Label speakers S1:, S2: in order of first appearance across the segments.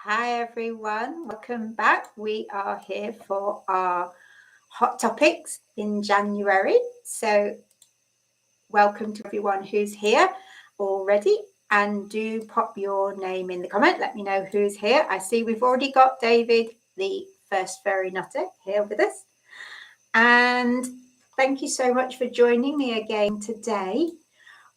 S1: Hi everyone, welcome back. We are here for our hot topics in January. So welcome to everyone who's here already, and do pop your name in the comment. Let me know who's here. I see we've already got David, the first fairy nutter, here with us. And thank you so much for joining me again today.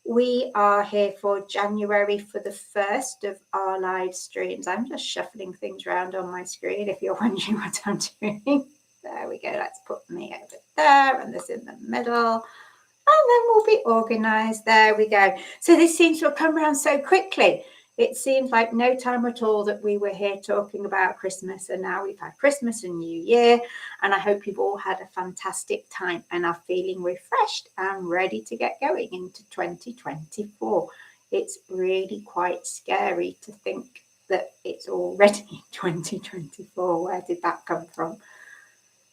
S1: We are here for January for the first of our live streams. I'm just shuffling things around on my screen if you're wondering what I'm doing. There we go. Let's put me over there and this in the middle. And then we'll be organised. There we go. So this seems to have come around so quickly. It seems like no time at all that we were here talking about Christmas, and now we've had Christmas and New Year, and I hope you've all had a fantastic time and are feeling refreshed and ready to get going into 2024. It's really quite scary to think that it's already 2024. Where did that come from?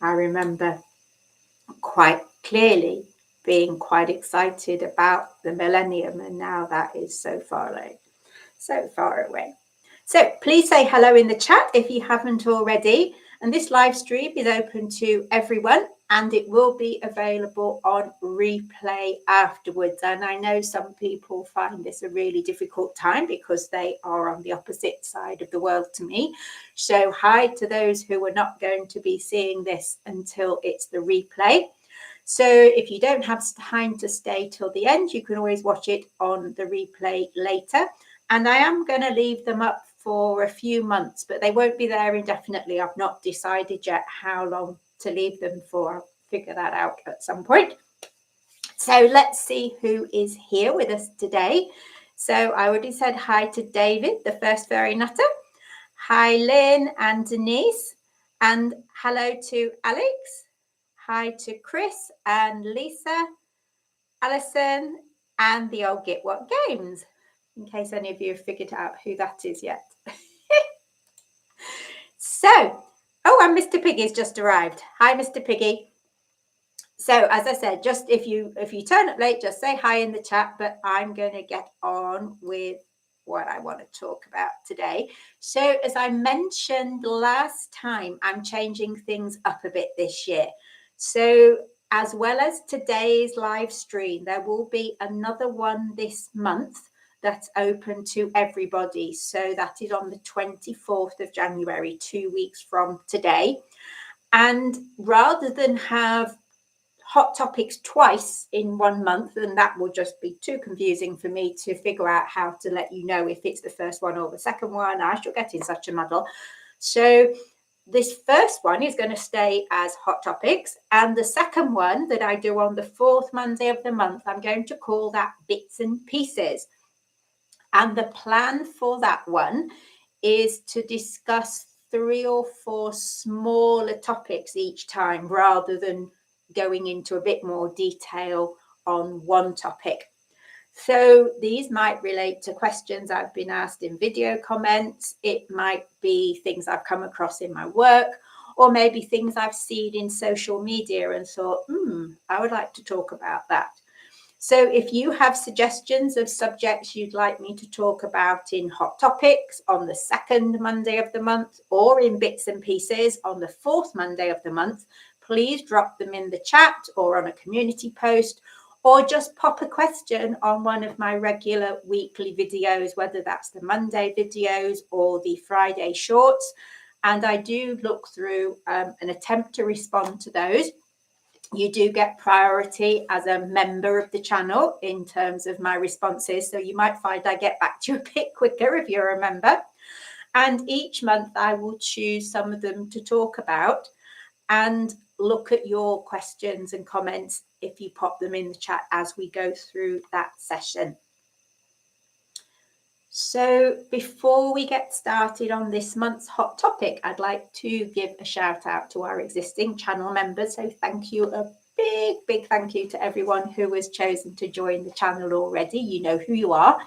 S1: I remember quite clearly being quite excited about the millennium, and now that is so far away. So please say hello in the chat if you haven't already. And this live stream is open to everyone, and it will be available on replay afterwards. And I know some people find this a really difficult time because they are on the opposite side of the world to me. So hi to those who are not going to be seeing this until it's the replay. So if you don't have time to stay till the end, you can always watch it on the replay later. And I am going to leave them up for a few months, but they won't be there indefinitely. I've not decided yet how long to leave them for. I'll figure that out at some point. So let's see who is here with us today. So I already said hi to David, the first fairy nutter. Hi, Lynn and Denise. And hello to Alex. Hi to Chris and Lisa, Alison, and the old Get What Games, in case any of you have figured out who that is yet. So, and Mr. Piggy's just arrived. Hi, Mr. Piggy. So, as I said, just if you turn up late, just say hi in the chat, but I'm going to get on with what I want to talk about today. So, as I mentioned last time, I'm changing things up a bit this year. So, as well as today's live stream, there will be another one this month that's open to everybody. So that is on the 24th of January, 2 weeks from today. And rather than have hot topics twice in 1 month, and that will just be too confusing for me to figure out how to let you know if it's the first one or the second one. I shall get in such a muddle. So this first one is going to stay as hot topics, and the second one that I do on the fourth Monday of the month, I'm going to call that bits and pieces. And the plan for that one is to discuss 3 or 4 smaller topics each time, rather than going into a bit more detail on one topic. So these might relate to questions I've been asked in video comments. It might be things I've come across in my work, or maybe things I've seen in social media and thought, I would like to talk about that. So if you have suggestions of subjects you'd like me to talk about in Hot Topics on the second Monday of the month, or in Bits and Pieces on the fourth Monday of the month, please drop them in the chat or on a community post, or just pop a question on one of my regular weekly videos, whether that's the Monday videos or the Friday shorts. And I do look through and attempt to respond to those. You do get priority as a member of the channel in terms of my responses. So you might find I get back to you a bit quicker if you're a member. And each month I will choose some of them to talk about and look at your questions and comments if you pop them in the chat as we go through that session. So before we get started on this month's hot topic, I'd like to give a shout out to our existing channel members. So thank you, a big thank you to everyone who has chosen to join the channel already. You know who you are.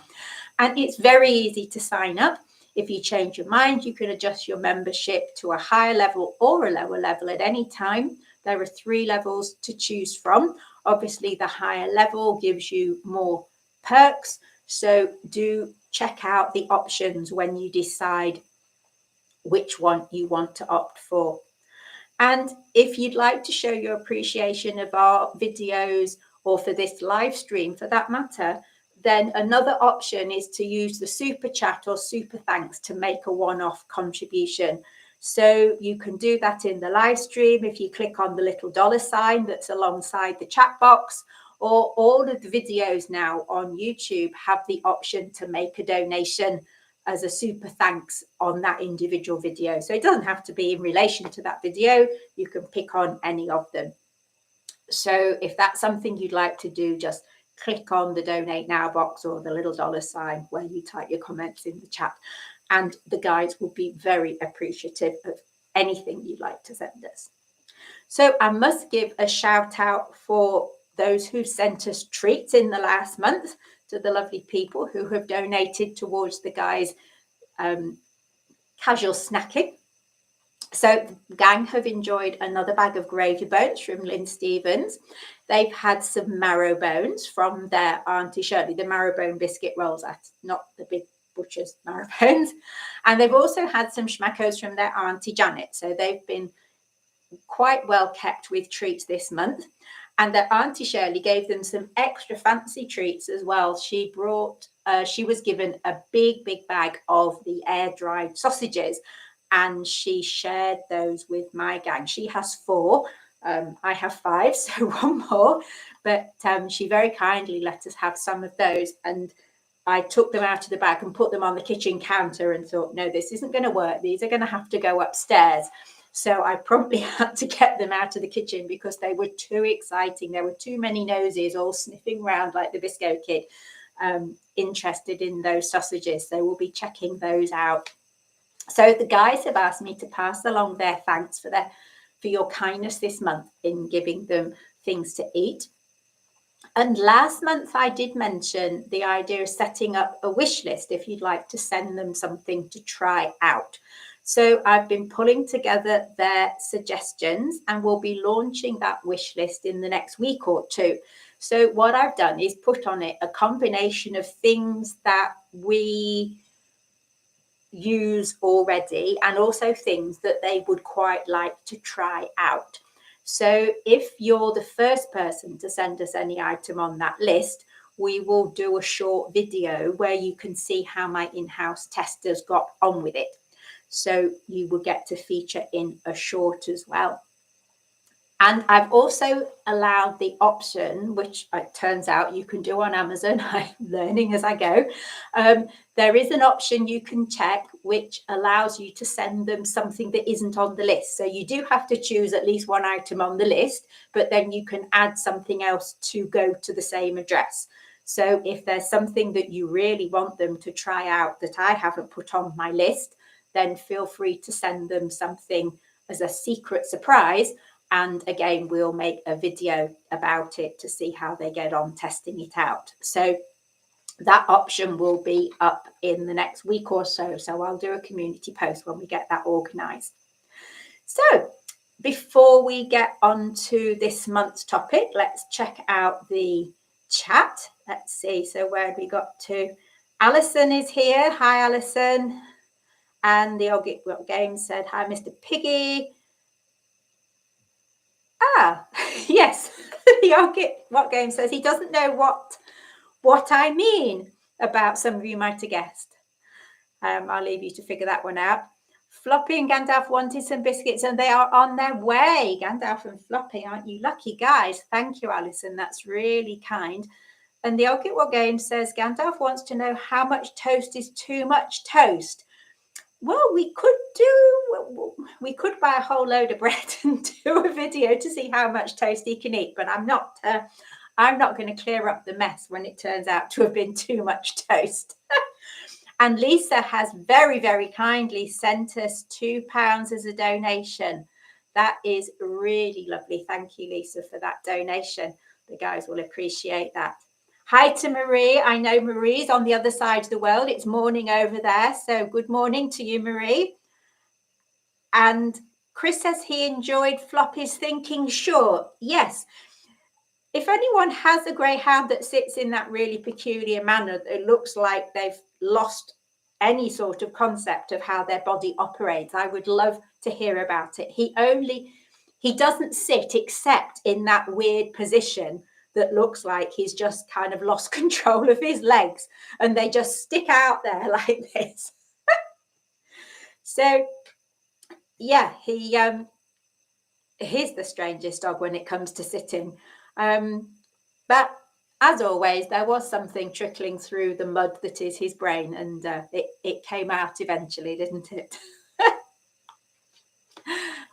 S1: And it's very easy to sign up. If you change your mind, you can adjust your membership to a higher level or a lower level at any time. There are 3 levels to choose from. Obviously, the higher level gives you more perks. So do check out the options when you decide which one you want to opt for. And if you'd like to show your appreciation of our videos, or for this live stream for that matter, then another option is to use the super chat or super thanks to make a one-off contribution. So you can do that in the live stream if you click on the little $ that's alongside the chat box, or all of the videos now on YouTube have the option to make a donation as a super thanks on that individual video. So it doesn't have to be in relation to that video. You can pick on any of them. So if that's something you'd like to do, just click on the donate now box or the little $ where you type your comments in the chat, and the guys will be very appreciative of anything you'd like to send us. So I must give a shout out for those who sent us treats in the last month, to the lovely people who have donated towards the guys' casual snacking. So the gang have enjoyed another bag of gravy bones from Lynn Stevens. They've had some marrow bones from their Auntie Shirley, the marrow bone biscuit rolls, that's not the big butcher's marrow bones. And they've also had some schmackos from their Auntie Janet. So they've been quite well kept with treats this month. And their Auntie Shirley gave them some extra fancy treats as well. She was given a big bag of the air-dried sausages, and she shared those with my gang. She has 4. I have 5, so 1 more. But she very kindly let us have some of those. And I took them out of the bag and put them on the kitchen counter and thought, no, this isn't going to work. These are going to have to go upstairs. So I promptly had to get them out of the kitchen because they were too exciting. There were too many noses all sniffing around like the Bisco Kid, interested in those sausages. So we'll be checking those out. So the guys have asked me to pass along their thanks for your kindness this month in giving them things to eat. And last month I did mention the idea of setting up a wish list if you'd like to send them something to try out. So I've been pulling together their suggestions, and we'll be launching that wish list in the next week or 2. So what I've done is put on it a combination of things that we use already, and also things that they would quite like to try out. So if you're the first person to send us any item on that list, we will do a short video where you can see how my in-house testers got on with it. So you will get to feature in a short as well. And I've also allowed the option, which it turns out you can do on Amazon. I'm learning as I go. There is an option you can check which allows you to send them something that isn't on the list. So you do have to choose at least one item on the list, but then you can add something else to go to the same address. So if there's something that you really want them to try out that I haven't put on my list, then feel free to send them something as a secret surprise. And again, we'll make a video about it to see how they get on testing it out. So that option will be up in the next week or so. So I'll do a community post when we get that organised. So before we get on to this month's topic, let's check out the chat. Let's see. So where have we got to? Alison is here. Hi, Alison. And the Old Game said, hi, Mr. Piggy. Yes, What Game says he doesn't know what I mean about, some of you might have guessed. I'll leave you to figure that one out. Floppy and Gandalf wanted some biscuits and they are on their way. Gandalf and Floppy, aren't you lucky guys? Thank you, Alison. That's really kind. And the What Game says Gandalf wants to know how much toast is too much toast. Well, we could buy a whole load of bread and do a video to see how much toast he can eat, but I'm not going to clear up the mess when it turns out to have been too much toast. And Lisa has very, very kindly sent us £2 as a donation. That is really lovely. Thank you, Lisa, for that donation. The guys will appreciate that. Hi to Marie. I know Marie's on the other side of the world. It's morning over there. So good morning to you, Marie. And Chris says he enjoyed Floppy's thinking sure. Yes. If anyone has a greyhound that sits in that really peculiar manner, it looks like they've lost any sort of concept of how their body operates, I would love to hear about it. He doesn't sit except in that weird position that looks like he's just kind of lost control of his legs and they just stick out there like this. So yeah, he's the strangest dog when it comes to sitting. But as always, there was something trickling through the mud that is his brain, and it came out eventually, didn't it?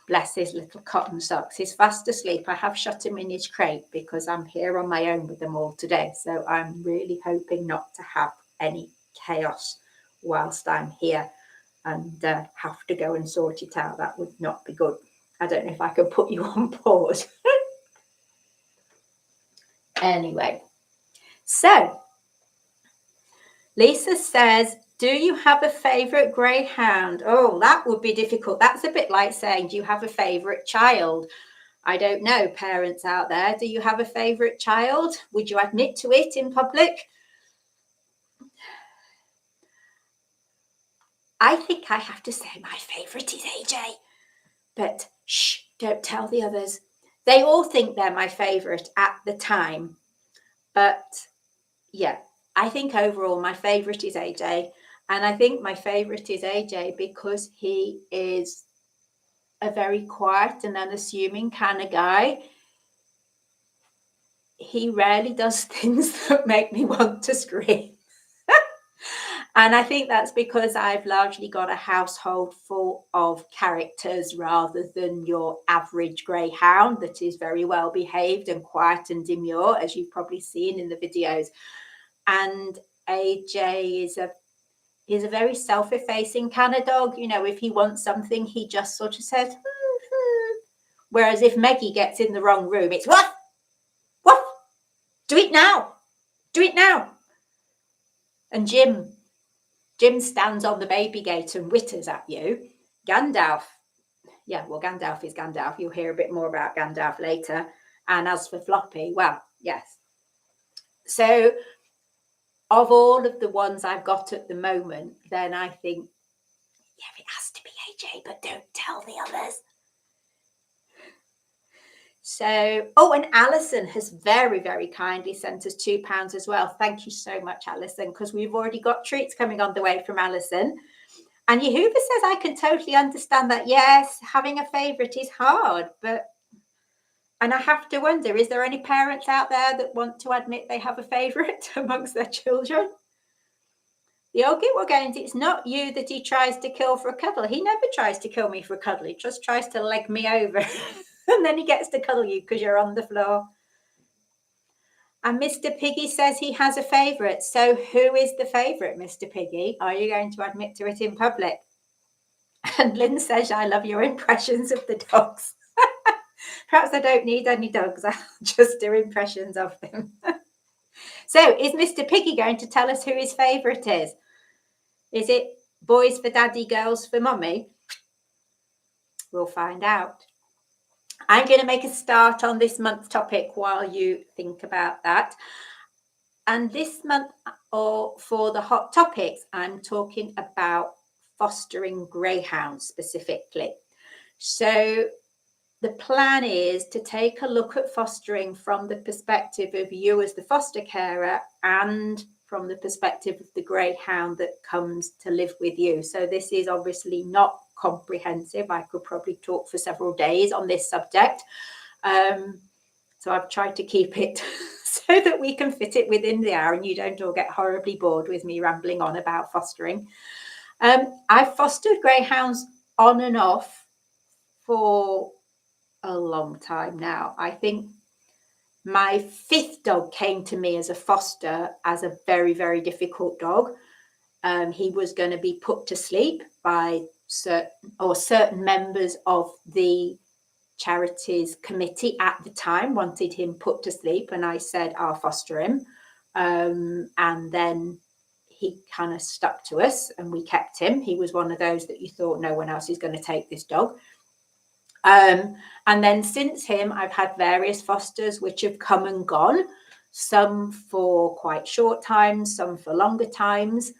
S1: Bless his little cotton socks. He's fast asleep. I have shut him in his crate because I'm here on my own with them all today. So I'm really hoping not to have any chaos whilst I'm here and have to go and sort it out. That would not be good. I don't know if I can put you on pause. Anyway, so Lisa says, do you have a favourite greyhound? Oh, that would be difficult. That's a bit like saying, do you have a favourite child? I don't know, parents out there. Do you have a favourite child? Would you admit to it in public? I think I have to say my favourite is AJ. But shh, don't tell the others. They all think they're my favourite at the time. But yeah, I think overall my favourite is AJ. And I think my favourite is AJ because he is a very quiet and unassuming kind of guy. He rarely does things that make me want to scream. And I think that's because I've largely got a household full of characters rather than your average greyhound that is very well behaved and quiet and demure, as you've probably seen in the videos. And AJ is a very self-effacing kind of dog. You know, if he wants something, he just sort of says, whereas if Meggie gets in the wrong room, it's what? Do it now. Do it now. And Jim stands on the baby gate and witters at you. Gandalf, yeah, well, Gandalf is Gandalf. You'll hear a bit more about Gandalf later. And as for Floppy, well, yes. So of all of the ones I've got at the moment, then I think, yeah, it has to be AJ, but don't tell the others. So, oh, and Alison has very, very kindly sent us £2 as well. Thank you so much, Alison, because we've already got treats coming on the way from Alison. And Yehuva says, I can totally understand that. Yes, having a favourite is hard, and I have to wonder, is there any parents out there that want to admit they have a favourite amongst their children? The old git again, it's not you that he tries to kill for a cuddle. He never tries to kill me for a cuddle. He just tries to leg me over. And then he gets to cuddle you because you're on the floor. And Mr. Piggy says he has a favourite. So who is the favourite, Mr. Piggy? Are you going to admit to it in public? And Lynn says, I love your impressions of the dogs. Perhaps I don't need any dogs. I'll just do impressions of them. So is Mr. Piggy going to tell us who his favourite is? Is it boys for daddy, girls for mummy? We'll find out. I'm going to make a start on this month's topic while you think about that. And this month, or for the hot topics, I'm talking about fostering greyhounds specifically. So the plan is to take a look at fostering from the perspective of you as the foster carer and from the perspective of the greyhound that comes to live with you. So this is obviously not comprehensive. I could probably talk for several days on this subject. So I've tried to keep it so that we can fit it within the hour and you don't all get horribly bored with me rambling on about fostering. I've fostered greyhounds on and off for a long time now. I think my fifth dog came to me as a foster as a very, very difficult dog. He was going to be put to sleep by certain members of the charities committee at the time wanted him put to sleep, and I said I'll foster him. And then he kind of stuck to us and we kept him. He was one of those that you thought no one else is going to take this dog. And then since him, I've had various fosters which have come and gone, some for quite short times, some for longer times.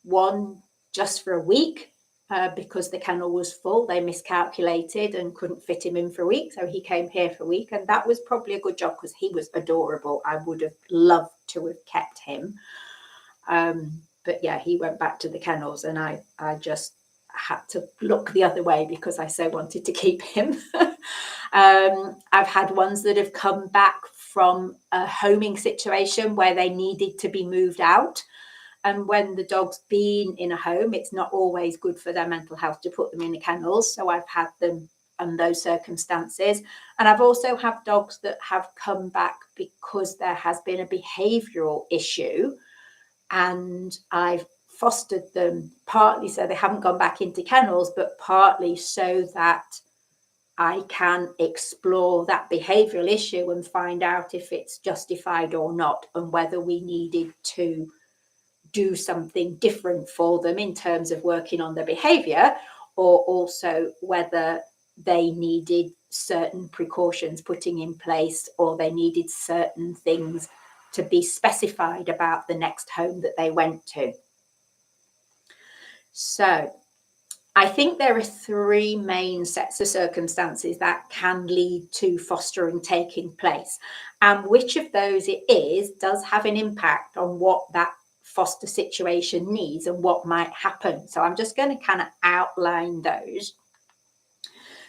S1: one just for a week because the kennel was full. They miscalculated and couldn't fit him in for a week. So he came here for a week, and that was probably a good job because he was adorable. I would have loved to have kept him. But yeah, he went back to the kennels, and I just had to look the other way because I so wanted to keep him. I've had ones that have come back from a homing situation where they needed to be moved out. And when the dog's been in a home, it's not always good for their mental health to put them in the kennels. So I've had them under those circumstances. And I've also had dogs that have come back because there has been a behavioural issue, and I've fostered them partly so they haven't gone back into kennels, but partly so that I can explore that behavioural issue and find out if it's justified or not, and whether we needed to do something different for them in terms of working on their behaviour, or also whether they needed certain precautions putting in place, or they needed certain things to be specified about the next home that they went to. So I think there are three main sets of circumstances that can lead to fostering taking place. And which of those it is does have an impact on what that foster situation needs and what might happen. So I'm just going to kind of outline those.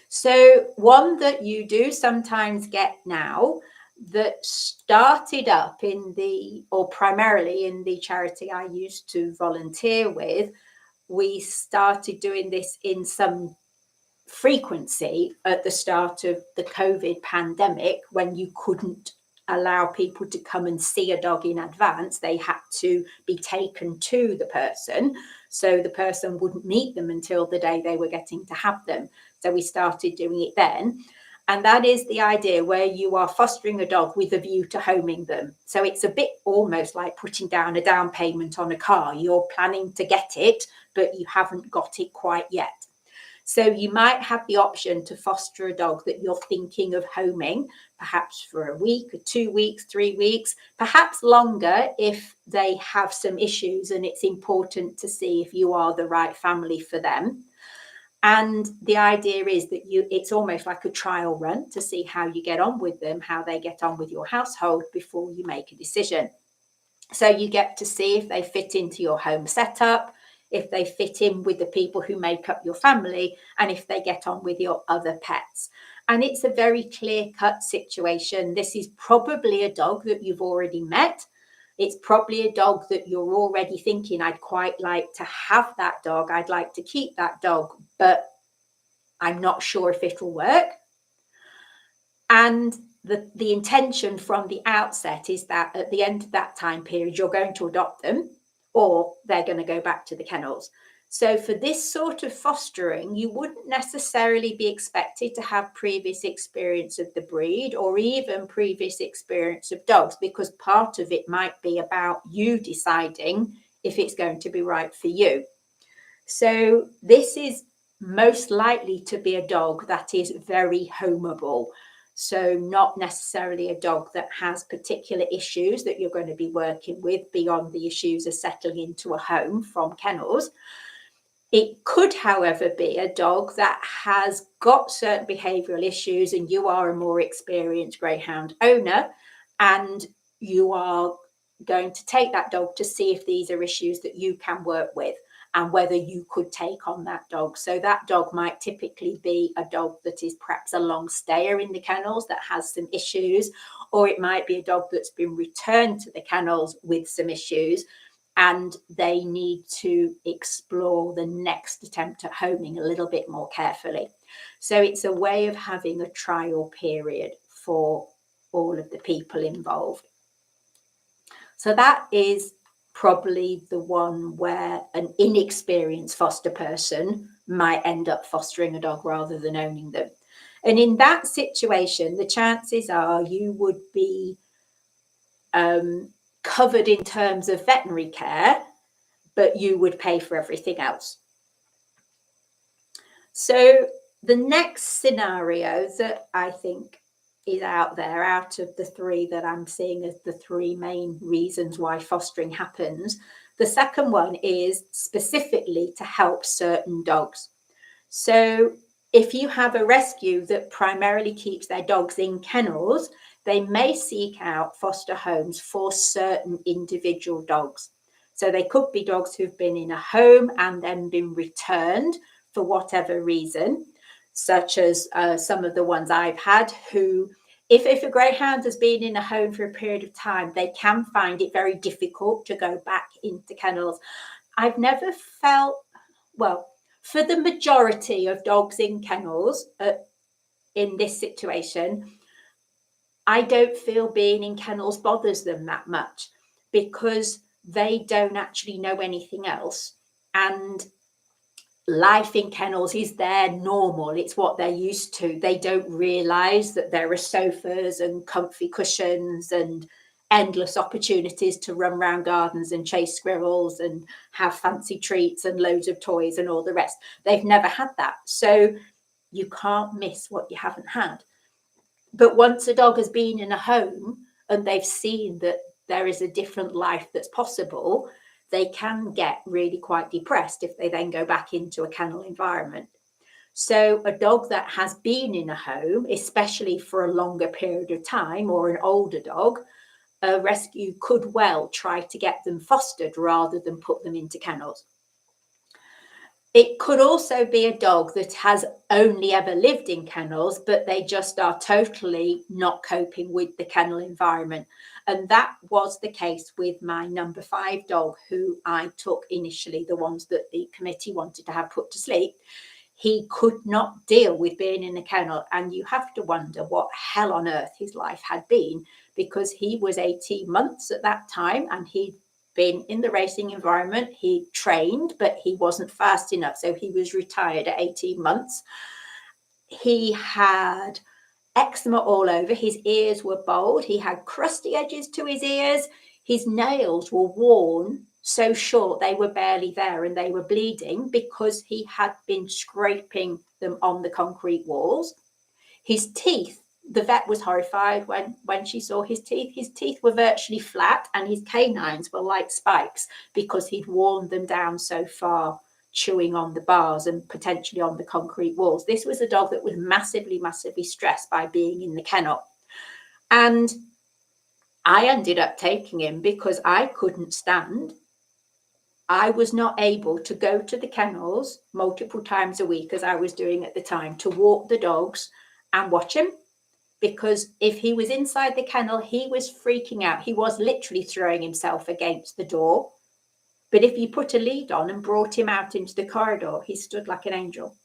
S1: So one that you do sometimes get now, that started up in the, or primarily in the charity I used to volunteer with, we started doing this in some frequency at the start of the COVID pandemic, when you couldn't allow people to come and see a dog in advance. They had to be taken to the person, so the person wouldn't meet them until the day they were getting to have them. So we started doing it then. And that is the idea, where you are fostering a dog with a view to homing them. So it's a bit almost like putting down a down payment on a car. You're planning to get it, but you haven't got it quite yet. So you might have the option to foster a dog that you're thinking of homing, perhaps for a week or 2 weeks, 3 weeks, perhaps longer if they have some issues and it's important to see if you are the right family for them. And the idea is that it's almost like a trial run to see how you get on with them, how they get on with your household before you make a decision. So you get to see if they fit into your home setup, if they fit in with the people who make up your family, and if they get on with your other pets. And it's a very clear-cut situation. This is probably a dog that you've already met. It's probably a dog that you're already thinking, I'd quite like to have that dog. I'd like to keep that dog, but I'm not sure if it'll work. And the intention from the outset is that at the end of that time period, you're going to adopt them, or they're going to go back to the kennels. So for this sort of fostering, you wouldn't necessarily be expected to have previous experience of the breed, or even previous experience of dogs, because part of it might be about you deciding if it's going to be right for you. So this is most likely to be a dog that is very homeable. So not necessarily a dog that has particular issues that you're going to be working with beyond the issues of settling into a home from kennels. It could, however, be a dog that has got certain behavioural issues, and you are a more experienced greyhound owner, and you are going to take that dog to see if these are issues that you can work with, and whether you could take on that dog. So that dog might typically be a dog that is perhaps a long stayer in the kennels that has some issues, or it might be a dog that's been returned to the kennels with some issues, and they need to explore the next attempt at homing a little bit more carefully. So it's a way of having a trial period for all of the people involved. So that is probably the one where an inexperienced foster person might end up fostering a dog rather than owning them. And in that situation, the chances are you would be covered in terms of veterinary care, but you would pay for everything else. So the next scenario that I think is out there, out of the three that I'm seeing as the three main reasons why fostering happens, The second one is specifically to help certain dogs. So if you have a rescue that primarily keeps their dogs in kennels, they may seek out foster homes for certain individual dogs. So they could be dogs who've been in a home and then been returned for whatever reason, such as some of the ones I've had who, if a greyhound has been in a home for a period of time, they can find it very difficult to go back into kennels. I've never felt, well, for the majority of dogs in kennels in this situation, I don't feel being in kennels bothers them that much because they don't actually know anything else. And life in kennels is their normal. It's what they're used to. They don't realize that there are sofas and comfy cushions and endless opportunities to run around gardens and chase squirrels and have fancy treats and loads of toys and all the rest. They've never had that. So you can't miss what you haven't had. But once a dog has been in a home and they've seen that there is a different life that's possible, they can get really quite depressed if they then go back into a kennel environment. So a dog that has been in a home, especially for a longer period of time, or an older dog, a rescue could well try to get them fostered rather than put them into kennels. It could also be a dog that has only ever lived in kennels, but they just are totally not coping with the kennel environment. And that was the case with my number 5 dog, who I took initially, the ones that the committee wanted to have put to sleep. He could not deal with being in a kennel. And you have to wonder what hell on earth his life had been, because he was 18 months at that time and he'd been in the racing environment. He trained, but he wasn't fast enough. So he was retired at 18 months. He had eczema all over. His ears were bald. He had crusty edges to his ears. His nails were worn so short they were barely there and they were bleeding because he had been scraping them on the concrete walls. His teeth, the vet was horrified when she saw his teeth. His teeth were virtually flat and his canines were like spikes because he'd worn them down so far, chewing on the bars and potentially on the concrete walls. This was a dog that was massively, massively stressed by being in the kennel. And I ended up taking him because I couldn't stand. I was not able to go to the kennels multiple times a week, as I was doing at the time, to walk the dogs and watch him. Because if he was inside the kennel, he was freaking out. He was literally throwing himself against the door. But if you put a lead on and brought him out into the corridor, he stood like an angel.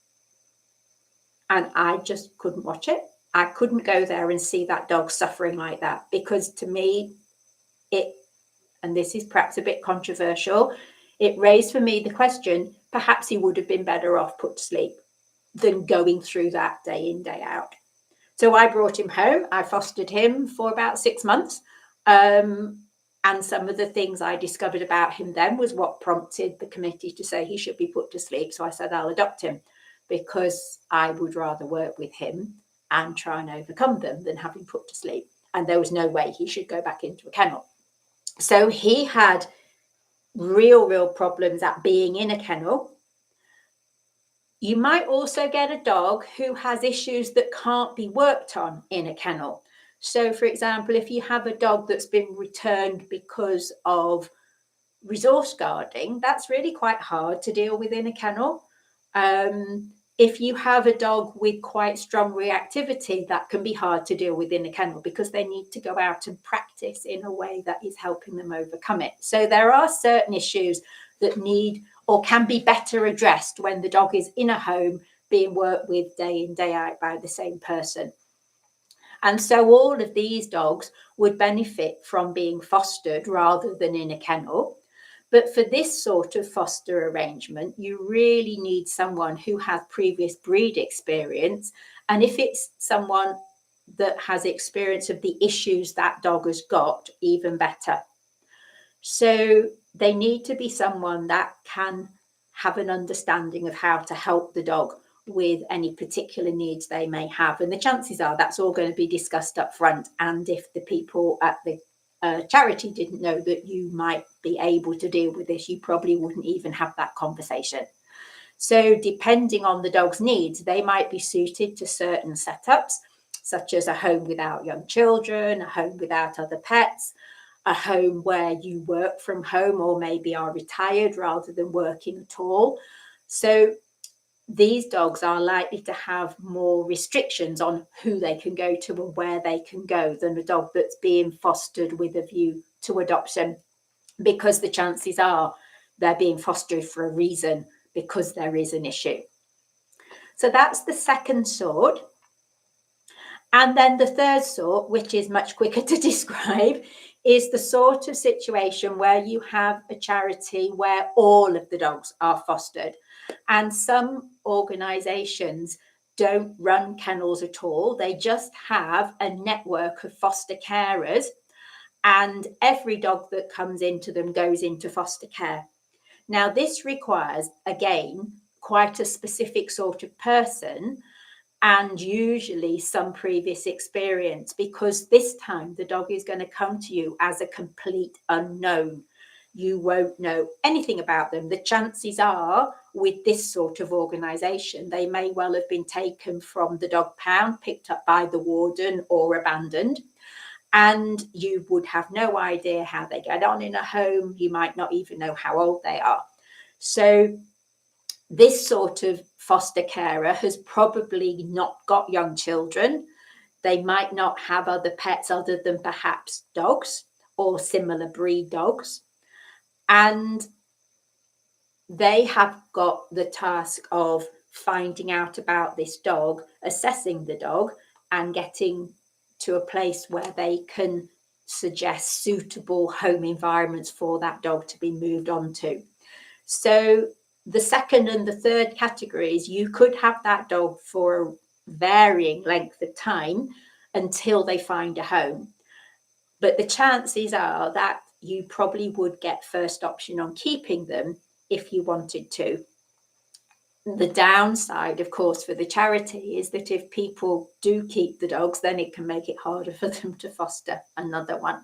S1: And I just couldn't watch it. I couldn't go there and see that dog suffering like that, because to me, and this is perhaps a bit controversial, it raised for me the question, perhaps he would have been better off put to sleep than going through that day in, day out. So I brought him home. I fostered him for about 6 months. And some of the things I discovered about him then was what prompted the committee to say he should be put to sleep. So I said, I'll adopt him, because I would rather work with him and try and overcome them than have him put to sleep. And there was no way he should go back into a kennel. So he had real problems at being in a kennel. You might also get a dog who has issues that can't be worked on in a kennel. So, for example, if you have a dog that's been returned because of resource guarding, that's really quite hard to deal with in a kennel. If you have a dog with quite strong reactivity, that can be hard to deal with in a kennel because they need to go out and practice in a way that is helping them overcome it. So there are certain issues that need or can be better addressed when the dog is in a home being worked with day in, day out by the same person. And so all of these dogs would benefit from being fostered rather than in a kennel. But for this sort of foster arrangement, you really need someone who has previous breed experience. And if it's someone that has experience of the issues that dog has got, even better. So they need to be someone that can have an understanding of how to help the dog with any particular needs they may have. And the chances are that's all going to be discussed up front. And if the people at the charity didn't know that you might be able to deal with this, you probably wouldn't even have that conversation. So depending on the dog's needs, they might be suited to certain setups, such as a home without young children, a home without other pets, a home where you work from home or maybe are retired rather than working at all. So these dogs are likely to have more restrictions on who they can go to and where they can go than a dog that's being fostered with a view to adoption, because the chances are they're being fostered for a reason, because there is an issue. So that's the second sort. And then the third sort, which is much quicker to describe, is the sort of situation where you have a charity where all of the dogs are fostered. And some organisations don't run kennels at all. They just have a network of foster carers, and every dog that comes into them goes into foster care. Now, this requires, again, quite a specific sort of person and usually some previous experience, because this time the dog is going to come to you as a complete unknown. You won't know anything about them. The chances are, with this sort of organisation, they may well have been taken from the dog pound, picked up by the warden or abandoned. And you would have no idea how they get on in a home. You might not even know how old they are. So this sort of foster carer has probably not got young children. They might not have other pets other than perhaps dogs or similar breed dogs. And they have got the task of finding out about this dog, assessing the dog, and getting to a place where they can suggest suitable home environments for that dog to be moved on to. So the second and the third categories, you could have that dog for a varying length of time until they find a home. But the chances are that you probably would get first option on keeping them if you wanted to. The downside, of course, for the charity is that if people do keep the dogs, then it can make it harder for them to foster another one.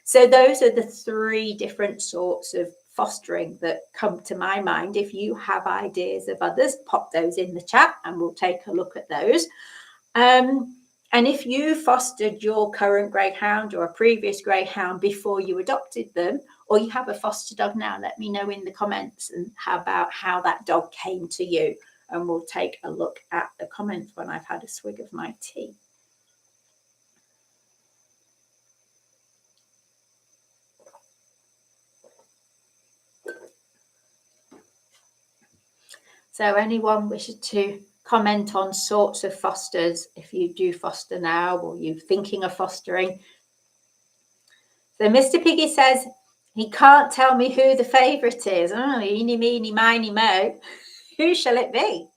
S1: So those are the three different sorts of fostering that come to my mind. If you have ideas of others, pop those in the chat and we'll take a look at those. And if you fostered your current greyhound or a previous greyhound before you adopted them, or you have a foster dog now, let me know in the comments and about how that dog came to you. And we'll take a look at the comments when I've had a swig of my tea. So anyone wishes to comment on sorts of fosters, if you do foster now or you're thinking of fostering. So Mr. Piggy says he can't tell me who the favourite is. Oh, eeny, meeny, miny, mo. Who shall it be?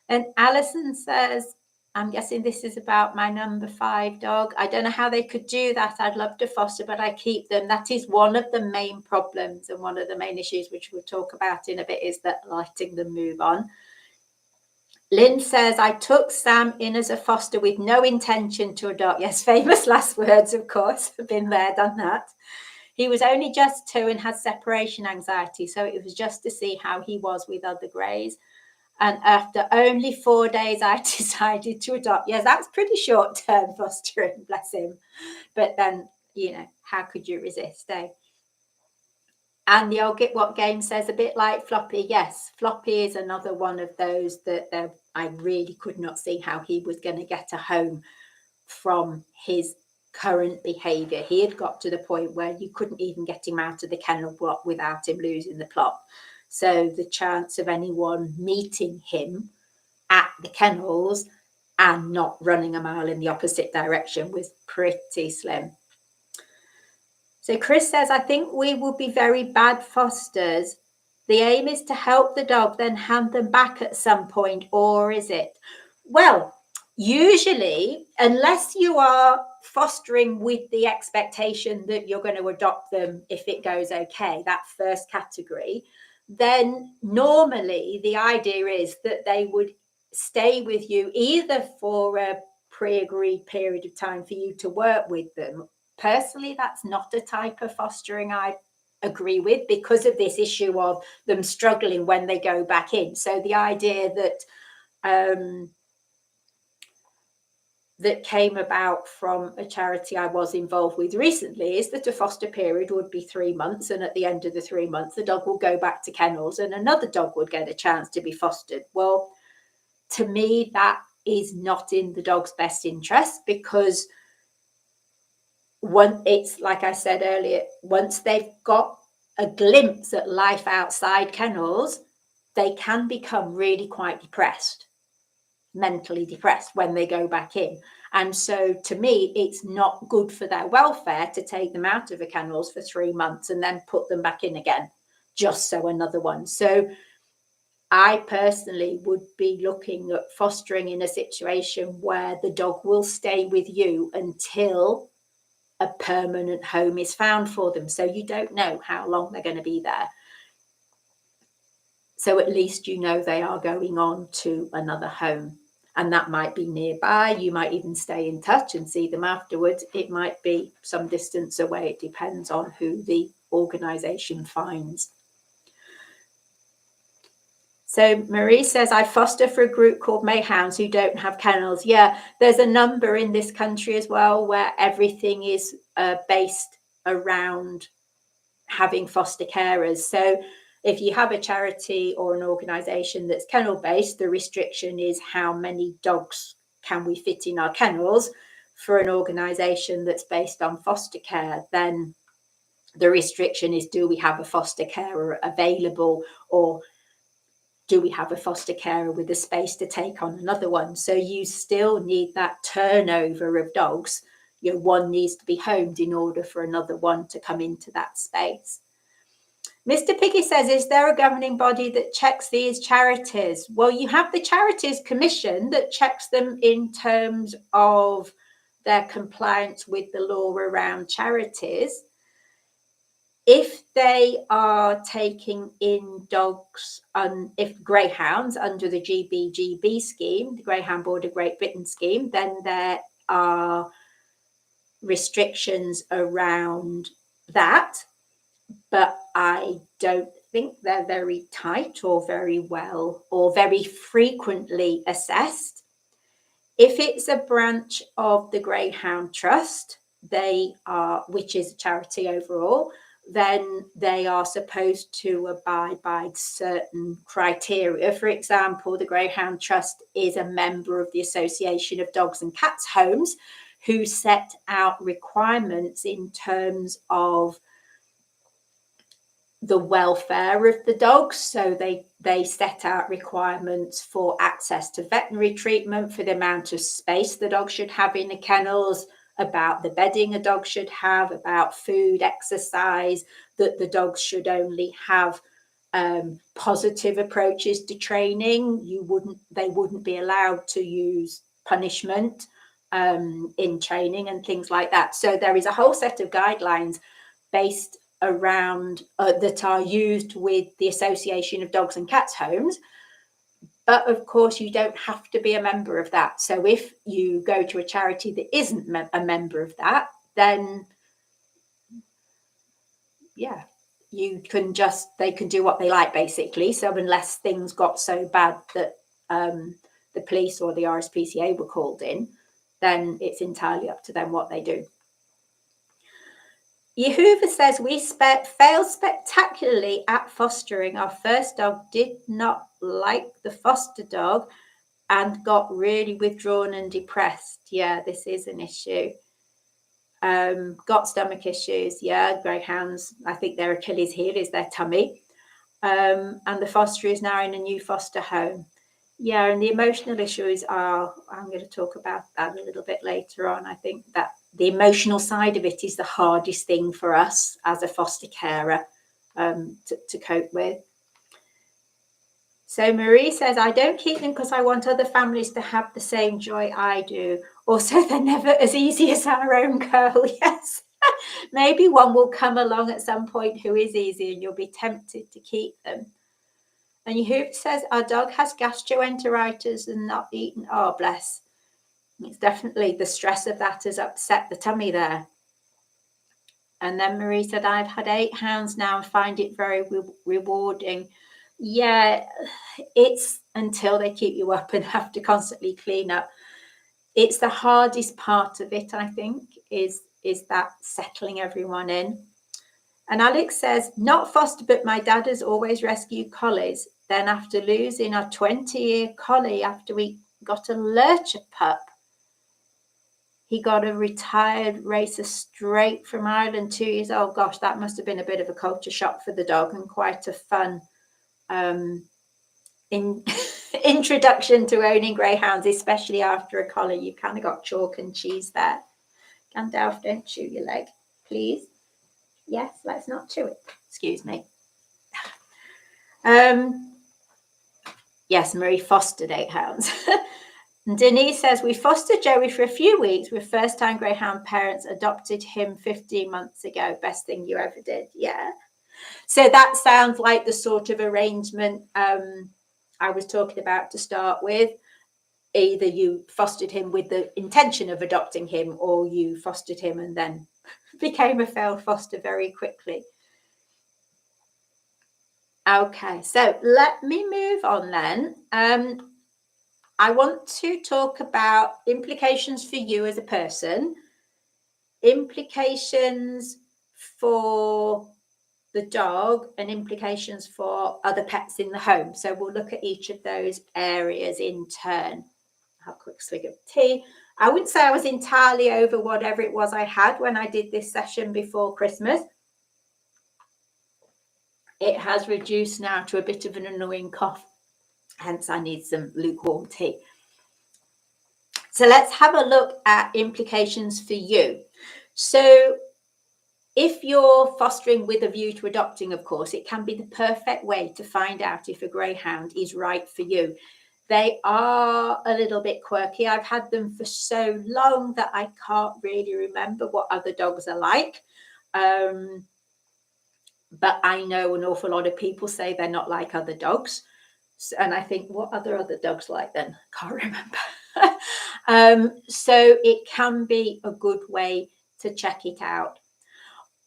S1: And Alison says, I'm guessing this is about my number 5 dog. I don't know how they could do that. I'd love to foster, but I keep them. That is one of the main problems and one of the main issues, which we'll talk about in a bit, is that letting them move on. Lynn says, I took Sam in as a foster with no intention to adopt. Yes, famous last words, of course. I've been there, done that. He was only just 2 and had separation anxiety, so it was just to see how he was with other greys. And after only 4 days, I decided to adopt. Yes, that's pretty short-term fostering, bless him. But then, you know, how could you resist, eh? And the old Get What game says, a bit like Floppy. Yes, Floppy is another one of those that I really could not see how he was going to get a home from his current behaviour. He had got to the point where you couldn't even get him out of the kennel block without him losing the plot. So the chance of anyone meeting him at the kennels and not running a mile in the opposite direction was pretty slim. So Chris says, I think we will be very bad fosters. The aim is to help the dog, then hand them back at some point, or is it? Well, usually, unless you are fostering with the expectation that you're going to adopt them if it goes okay, that first category, then normally the idea is that they would stay with you either for a pre-agreed period of time for you to work with them, personally, that's not a type of fostering I agree with, because of this issue of them struggling when they go back in. So the idea that came about from a charity I was involved with recently is that a foster period would be 3 months, and at the end of the 3 months the dog will go back to kennels and another dog would get a chance to be fostered. Well, to me, that is not in the dog's best interest, because it's like I said earlier, once they've got a glimpse at life outside kennels, they can become really quite depressed, mentally depressed, when they go back in. And so to me, it's not good for their welfare to take them out of the kennels for 3 months and then put them back in again, just so another one. So I personally would be looking at fostering in a situation where the dog will stay with you until a permanent home is found for them. So you don't know how long they're going to be there. So at least you know they are going on to another home. And that might be nearby. You might even stay in touch and see them afterwards. It might be some distance away. It depends on who the organisation finds. So Marie says, I foster for a group called Greyhounds who don't have kennels. Yeah, there's a number in this country as well where everything is based around having foster carers. So if you have a charity or an organisation that's kennel based, the restriction is how many dogs can we fit in our kennels. For an organisation that's based on foster care, then the restriction is, do we have a foster carer available, or do we have a foster carer with the space to take on another one? So you still need that turnover of dogs. One needs to be homed in order for another one to come into that space. Mr. Piggy says, is there a governing body that checks these charities? Well, you have the Charities Commission that checks them in terms of their compliance with the law around charities. If they are taking in dogs, if greyhounds under the GBGB scheme, the Greyhound Board of Great Britain scheme, then there are restrictions around that. But I don't think they're very tight or very well or very frequently assessed. If it's a branch of the Greyhound Trust, which is a charity overall, then they are supposed to abide by certain criteria. For example, the Greyhound Trust is a member of the Association of Dogs and Cats Homes, who set out requirements in terms of the welfare of the dogs. So they set out requirements for access to veterinary treatment, for the amount of space the dog should have in the kennels, about the bedding a dog should have, about food, exercise, that the dogs should only have positive approaches to training. They wouldn't be allowed to use punishment in training and things like that. So there is a whole set of guidelines based around that are used with the Association of Dogs and Cats Homes. But of course, you don't have to be a member of that. So if you go to a charity that isn't a member of that, then yeah, they can do what they like, basically. So unless things got so bad that the police or the RSPCA were called in, then it's entirely up to them what they do. Yehuva says, we failed spectacularly at fostering. Our first dog did not like the foster dog and got really withdrawn and depressed. Yeah, this is an issue. Got stomach issues. Yeah, greyhounds, I think their Achilles heel is their tummy. And the foster is now in a new foster home. Yeah, and the emotional issues I'm going to talk about that a little bit later on. I think that the emotional side of it is the hardest thing for us as a foster carer to cope with. So Marie says, I don't keep them because I want other families to have the same joy I do. Also, they're never as easy as our own girl. Yes, maybe one will come along at some point who is easy and you'll be tempted to keep them. And Yehuva says, our dog has gastroenteritis and not eaten. Oh, bless. It's definitely the stress of that has upset the tummy there. And then Marie said, I've had 8 hounds now and find it very rewarding. Yeah, it's until they keep you up and have to constantly clean up. It's the hardest part of it, I think, is that settling everyone in. And Alex says, not foster, but my dad has always rescued collies. Then after losing our 20-year collie after we got a lurcher pup, he got a retired racer straight from Ireland, 2 years old. Gosh, that must have been a bit of a culture shock for the dog and quite a fun introduction to owning greyhounds, especially after a collie. You've kind of got chalk and cheese there. Gandalf, don't chew your leg, please. Yes, let's not chew it. Excuse me. Yes, Marie fostered 8 hounds. Denise says, we fostered Joey for a few weeks with first-time greyhound parents, adopted him 15 months ago. Best thing you ever did. Yeah. So that sounds like the sort of arrangement I was talking about to start with. Either you fostered him with the intention of adopting him, or you fostered him and then became a failed foster very quickly. Okay, so let me move on then. I want to talk about implications for you as a person, implications for the dog, and implications for other pets in the home. So we'll look at each of those areas in turn. Have a quick swig of tea. I wouldn't say I was entirely over whatever it was I had when I did this session before Christmas. It has reduced now to a bit of an annoying cough. Hence, I need some lukewarm tea. So let's have a look at implications for you. So if you're fostering with a view to adopting, of course, it can be the perfect way to find out if a greyhound is right for you. They are a little bit quirky. I've had them for so long that I can't really remember what other dogs are like. But I know an awful lot of people say they're not like other dogs. And I think, what other dogs like then? Can't remember. So it can be a good way to check it out.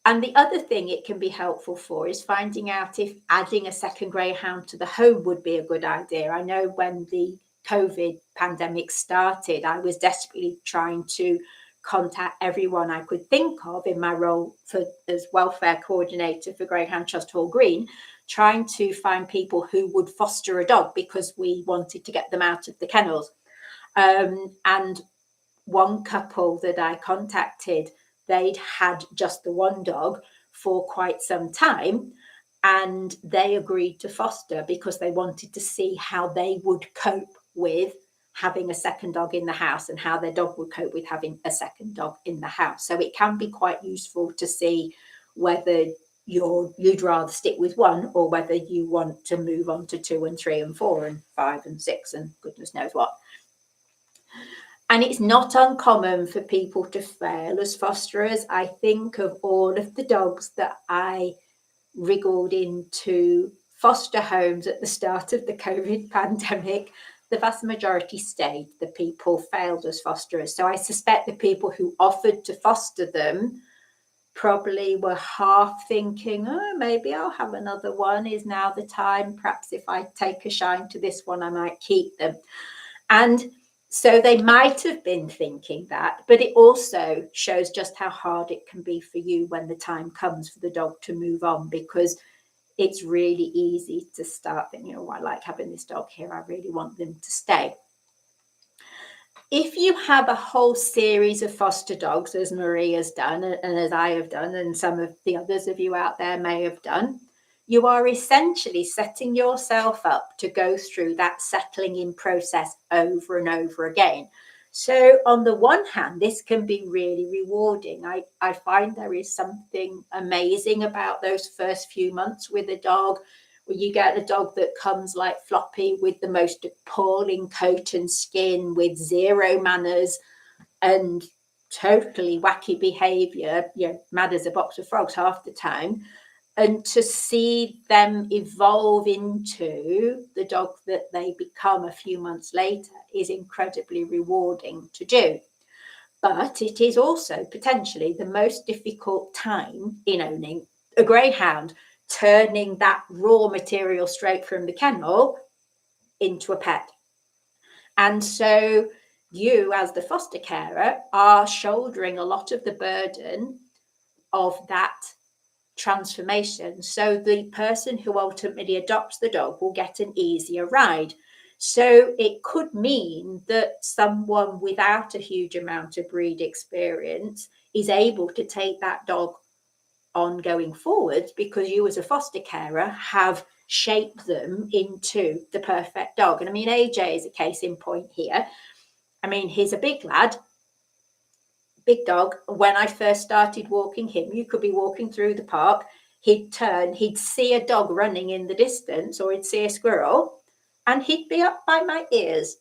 S1: And the other thing it can be helpful for is finding out if adding a second greyhound to the home would be a good idea. I know when the COVID pandemic started, I was desperately trying to contact everyone I could think of in my role as welfare coordinator for Greyhound Trust Hall Green, trying to find people who would foster a dog because we wanted to get them out of the kennels. And one couple that I contacted, they'd had just the one dog for quite some time, and they agreed to foster because they wanted to see how they would cope with having a second dog in the house and how their dog would cope with having a second dog in the house. So it can be quite useful to see whether you'd rather stick with one or whether you want to move on to 2 and 3 and 4 and 5 and 6 and goodness knows what. And it's not uncommon for people to fail as fosterers. I think of all of the dogs that I wriggled into foster homes at the start of the COVID pandemic, the vast majority stayed. The people failed as fosterers. So I suspect the people who offered to foster them probably were half thinking, oh, maybe I'll have another one. Is now the time? Perhaps if I take a shine to this one, I might keep them. And so they might have been thinking that, but it also shows just how hard it can be for you when the time comes for the dog to move on, because it's really easy to start thinking, oh, I like having this dog here. I really want them to stay. If you have a whole series of foster dogs, as Marie has done, and as I have done, and some of the others of you out there may have done, you are essentially setting yourself up to go through that settling in process over and over again. So on the one hand, this can be really rewarding. I find there is something amazing about those first few months with a dog, where you get a dog that comes like Floppy with the most appalling coat and skin, with zero manners and totally wacky behavior, mad as a box of frogs half the time. And to see them evolve into the dog that they become a few months later is incredibly rewarding to do. But it is also potentially the most difficult time in owning a greyhound, turning that raw material straight from the kennel into a pet. And so you, as the foster carer, are shouldering a lot of the burden of that transformation. So the person who ultimately adopts the dog will get an easier ride. So it could mean that someone without a huge amount of breed experience is able to take that dog on going forwards because you as a foster carer have shaped them into the perfect dog. And I mean, AJ is a case in point here. I mean, he's a big lad, big dog. When I first started walking him, you could be walking through the park, he'd turn, he'd see a dog running in the distance, or he'd see a squirrel, and he'd be up by my ears.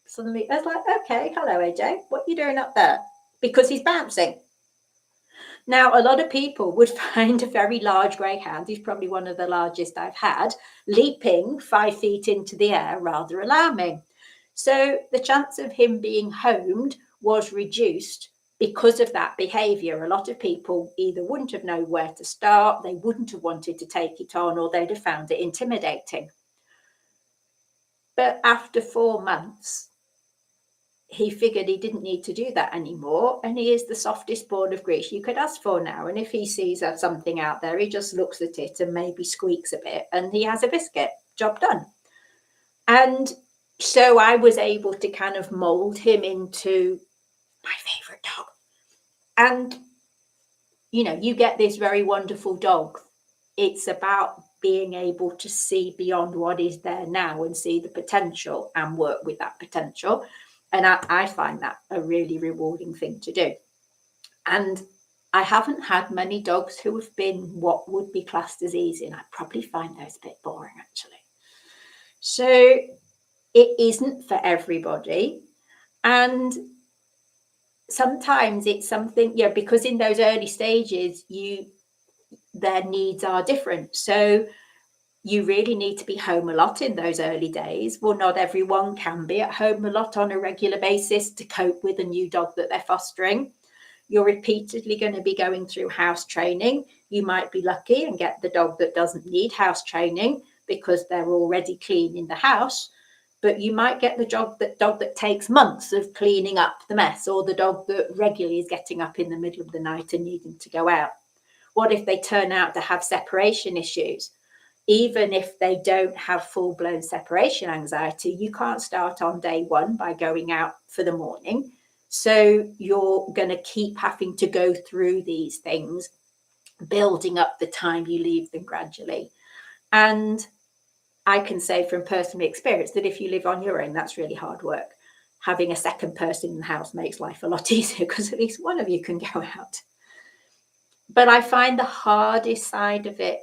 S1: Suddenly, I was like, okay, hello, AJ, what are you doing up there? Because he's bouncing. Now, a lot of people would find a very large greyhound, he's probably one of the largest I've had, leaping 5 feet into the air rather alarming. So the chance of him being homed was reduced because of that behaviour. A lot of people either wouldn't have known where to start, they wouldn't have wanted to take it on, or they'd have found it intimidating. But after 4 months, he figured he didn't need to do that anymore, and he is the softest ball of grease you could ask for now. And if he sees something out there, he just looks at it and maybe squeaks a bit, and he has a biscuit. Job done. And so I was able to kind of mold him into my favorite dog. And, you know, you get this very wonderful dog. It's about being able to see beyond what is there now and see the potential and work with that potential. And I find that a really rewarding thing to do. And I haven't had many dogs who have been what would be classed as easy. And I probably find those a bit boring, actually. So it isn't for everybody. And sometimes it's something, because in those early stages, their needs are different. So you really need to be home a lot in those early days. Well, not everyone can be at home a lot on a regular basis to cope with a new dog that they're fostering. You're repeatedly going to be going through house training. You might be lucky and get the dog that doesn't need house training because they're already clean in the house. But you might get the dog that takes months of cleaning up the mess, or the dog that regularly is getting up in the middle of the night and needing to go out. What if they turn out to have separation issues? Even if they don't have full-blown separation anxiety, you can't start on day one by going out for the morning. So you're going to keep having to go through these things, building up the time you leave them gradually. And I can say from personal experience that if you live on your own, that's really hard work. Having a second person in the house makes life a lot easier because at least one of you can go out. But I find the hardest side of it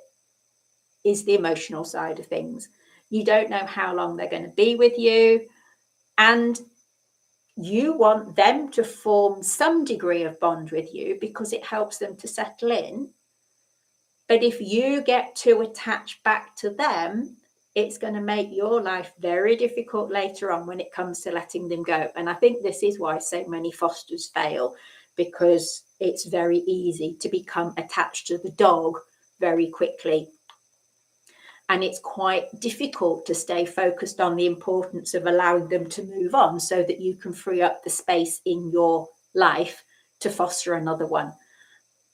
S1: is the emotional side of things. You don't know how long they're going to be with you, and you want them to form some degree of bond with you because it helps them to settle in. But if you get too attached back to them, it's going to make your life very difficult later on when it comes to letting them go. And I think this is why so many fosters fail, because it's very easy to become attached to the dog very quickly. And it's quite difficult to stay focused on the importance of allowing them to move on so that you can free up the space in your life to foster another one.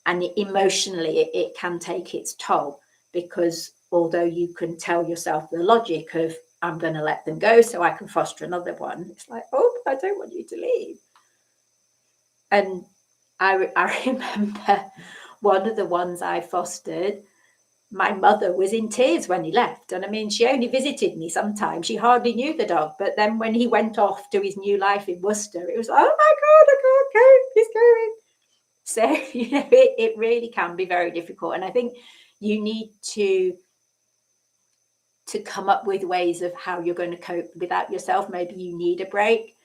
S1: And emotionally, it can take its toll, because although you can tell yourself the logic of, I'm going to let them go so I can foster another one, it's like, oh, I don't want you to leave. And I remember one of the ones I fostered, my mother was in tears when he left. And I mean, she only visited me sometimes. She hardly knew the dog. But then when he went off to his new life in Worcester, it was, oh my God, I can't go, he's going. So, it really can be very difficult. And I think you need to come up with ways of how you're going to cope without yourself. Maybe you need a break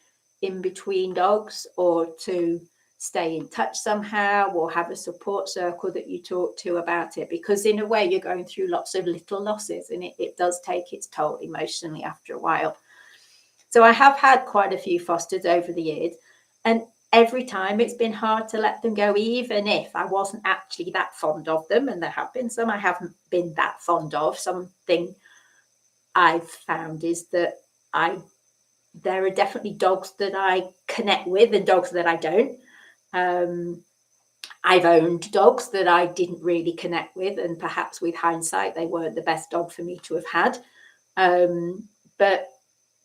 S1: in between dogs, or to stay in touch somehow, or have a support circle that you talk to about it, because in a way you're going through lots of little losses, and it does take its toll emotionally after a while. So I have had quite a few fosters over the years, and every time it's been hard to let them go, even if I wasn't actually that fond of them. And there have been some I haven't been that fond of. Something I've found is that there are definitely dogs that I connect with and dogs that I don't. I've owned dogs that I didn't really connect with, and perhaps with hindsight, they weren't the best dog for me to have had. But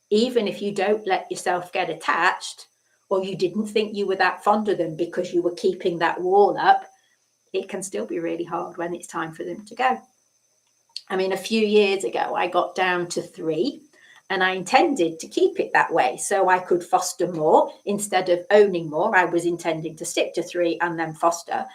S1: even if you don't let yourself get attached, or you didn't think you were that fond of them because you were keeping that wall up, it can still be really hard when it's time for them to go. I mean, a few years ago, I got down to 3, and I intended to keep it that way so I could foster more instead of owning more. I was intending to stick to 3 and then foster.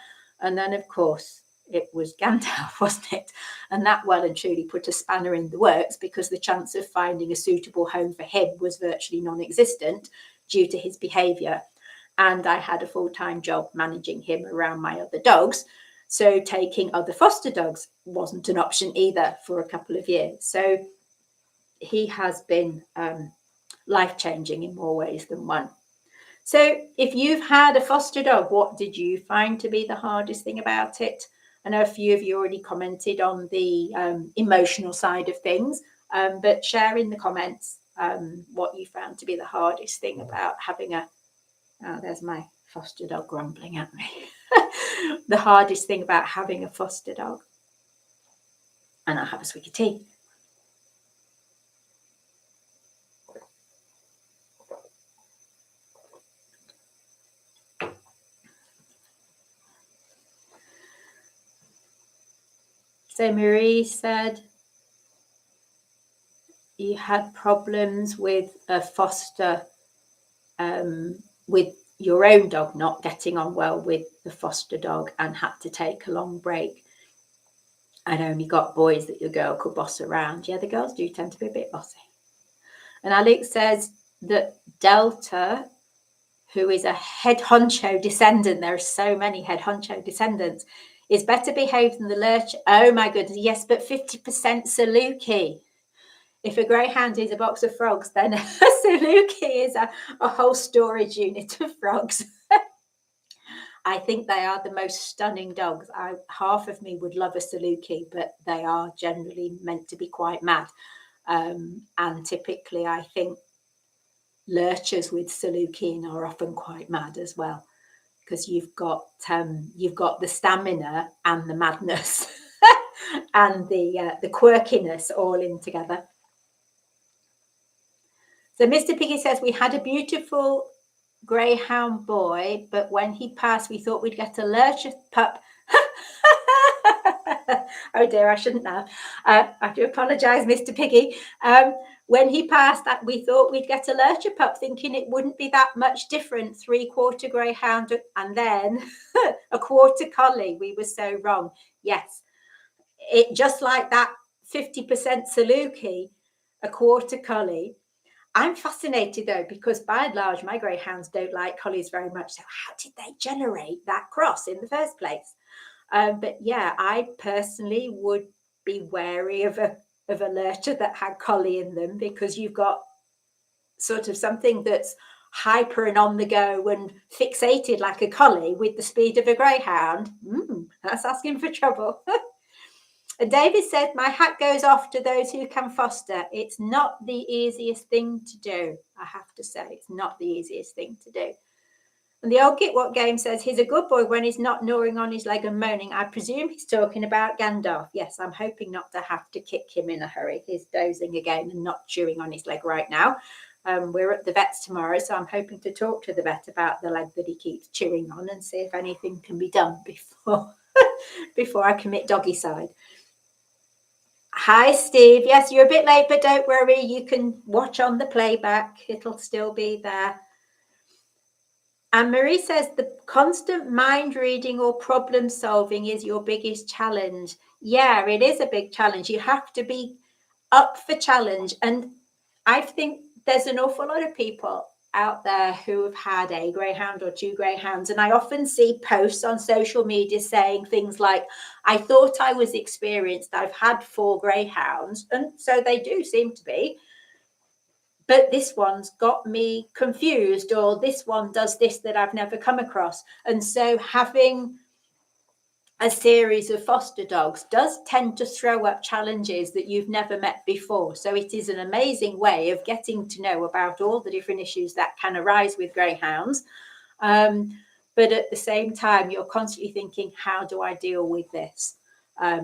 S1: And then, of course, it was Gandalf, wasn't it? And that well and truly put a spanner in the works, because the chance of finding a suitable home for him was virtually non-existent due to his behaviour. And I had a full-time job managing him around my other dogs. So taking other foster dogs wasn't an option either for a couple of years. So he has been life-changing in more ways than one. So if you've had a foster dog, what did you find to be the hardest thing about it? I know a few of you already commented on the emotional side of things, but share in the comments what you found to be the hardest thing about having a... Oh, there's my foster dog grumbling at me. The hardest thing about having a foster dog. And I'll have a swig of tea. So Marie said you had problems with a foster, with your own dog not getting on well with the foster dog and had to take a long break, and only got boys that your girl could boss around. Yeah, the girls do tend to be a bit bossy. And Alex says that Delta, who is a head honcho descendant, there are so many head honcho descendants, is better behaved than the lurch. Oh my goodness, yes, but 50% Saluki. If a greyhound is a box of frogs, then a Saluki is a whole storage unit of frogs. I think they are the most stunning dogs. Half of me would love a Saluki, but they are generally meant to be quite mad. And typically, I think lurchers with Saluki are often quite mad as well, because you've got the stamina and the madness and the quirkiness all in together. So Mr. Piggy says, we had a beautiful greyhound boy, but when he passed, we thought we'd get a lurcher pup. Oh dear, I shouldn't now. I do apologise, Mr. Piggy. When he passed, that we thought we'd get a lurcher pup, thinking it wouldn't be that much different. 3/4 greyhound and then a quarter collie. We were so wrong. Yes, it just like that 50% Saluki, a quarter collie. I'm fascinated though, because by and large, my greyhounds don't like collies very much. So how did they generate that cross in the first place? But yeah, I personally would be wary of a lurcher that had collie in them, because you've got sort of something that's hyper and on the go and fixated like a collie with the speed of a greyhound. That's asking for trouble. And David said, my hat goes off to those who can foster. It's not the easiest thing to do, I have to say. It's not the easiest thing to do. And the old Get What Game says, he's a good boy when he's not gnawing on his leg and moaning. I presume he's talking about Gandalf. Yes, I'm hoping not to have to kick him in a hurry. He's dozing again and not chewing on his leg right now. We're at the vet's tomorrow, so I'm hoping to talk to the vet about the leg that he keeps chewing on and see if anything can be done before I commit doggy side. Hi, Steve. Yes, you're a bit late, but don't worry. You can watch on the playback. It'll still be there. And Marie says the constant mind reading or problem solving is your biggest challenge. Yeah, it is a big challenge. You have to be up for challenge. And I think there's an awful lot of people out there who have had a greyhound or 2 greyhounds, and I often see posts on social media saying things like, I thought I was experienced, I've had 4 greyhounds, and so they do seem to be, but this one's got me confused, or this one does this that I've never come across. And so having a series of foster dogs does tend to throw up challenges that you've never met before. So it is an amazing way of getting to know about all the different issues that can arise with greyhounds. But at the same time, you're constantly thinking, how do I deal with this?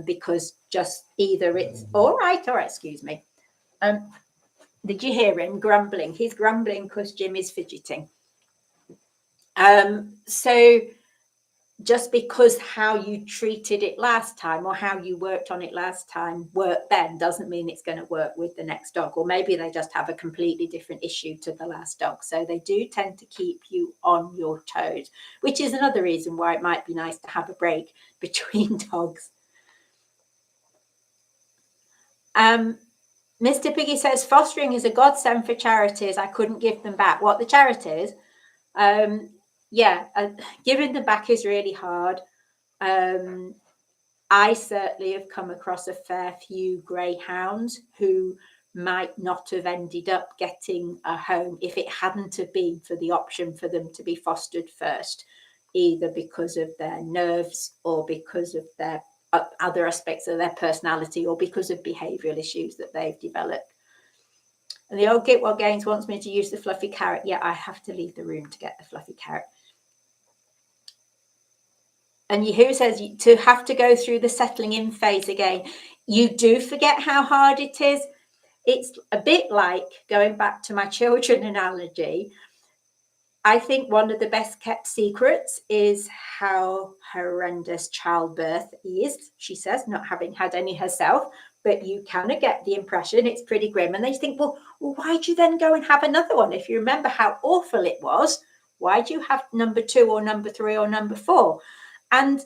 S1: Because just either it's all right, excuse me. Did you hear him grumbling? He's grumbling because Jim is fidgeting. So just because how you treated it last time or how you worked on it last time worked then doesn't mean it's going to work with the next dog. Or maybe they just have a completely different issue to the last dog. So they do tend to keep you on your toes, which is another reason why it might be nice to have a break between dogs. Mr. Piggy says, fostering is a godsend for charities. I couldn't give them back. What, the charities? Giving them back is really hard. I certainly have come across a fair few greyhounds who might not have ended up getting a home if it hadn't have been for the option for them to be fostered first, either because of their nerves or because of their other aspects of their personality or because of behavioural issues that they've developed. And the old Gitwell Gaines wants me to use the fluffy carrot. Yeah, I have to leave the room to get the fluffy carrot. And Yahoo says to have to go through the settling in phase again. You do forget how hard it is. It's a bit like, going back to my children analogy, I think one of the best kept secrets is how horrendous childbirth is, she says, not having had any herself. But you kind of get the impression it's pretty grim. And they think, well, why'd you then go and have another one? If you remember how awful it was, why'd you have number 2 or number 3 or number 4? And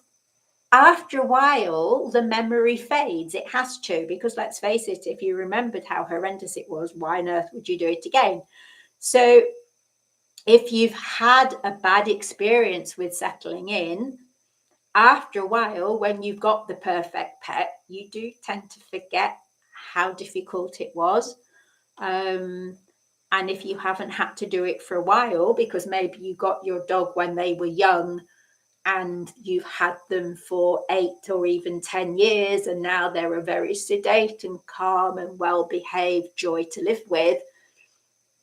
S1: after a while, the memory fades. It has to, because let's face it, if you remembered how horrendous it was, why on earth would you do it again? So if you've had a bad experience with settling in, after a while, when you've got the perfect pet, you do tend to forget how difficult it was. And if you haven't had to do it for a while, because maybe you got your dog when they were young and you've had them for 8 or even 10 years, and now they're a very sedate and calm and well-behaved joy to live with,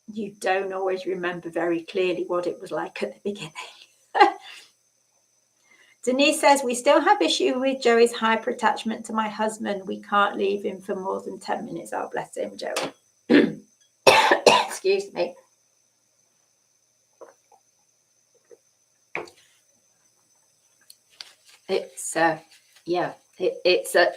S1: you don't always remember very clearly what it was like at the beginning. Denise says, we still have issue with Joey's hyper attachment to my husband. We can't leave him for more than 10 minutes. Oh, bless him, Joey. Excuse me. It's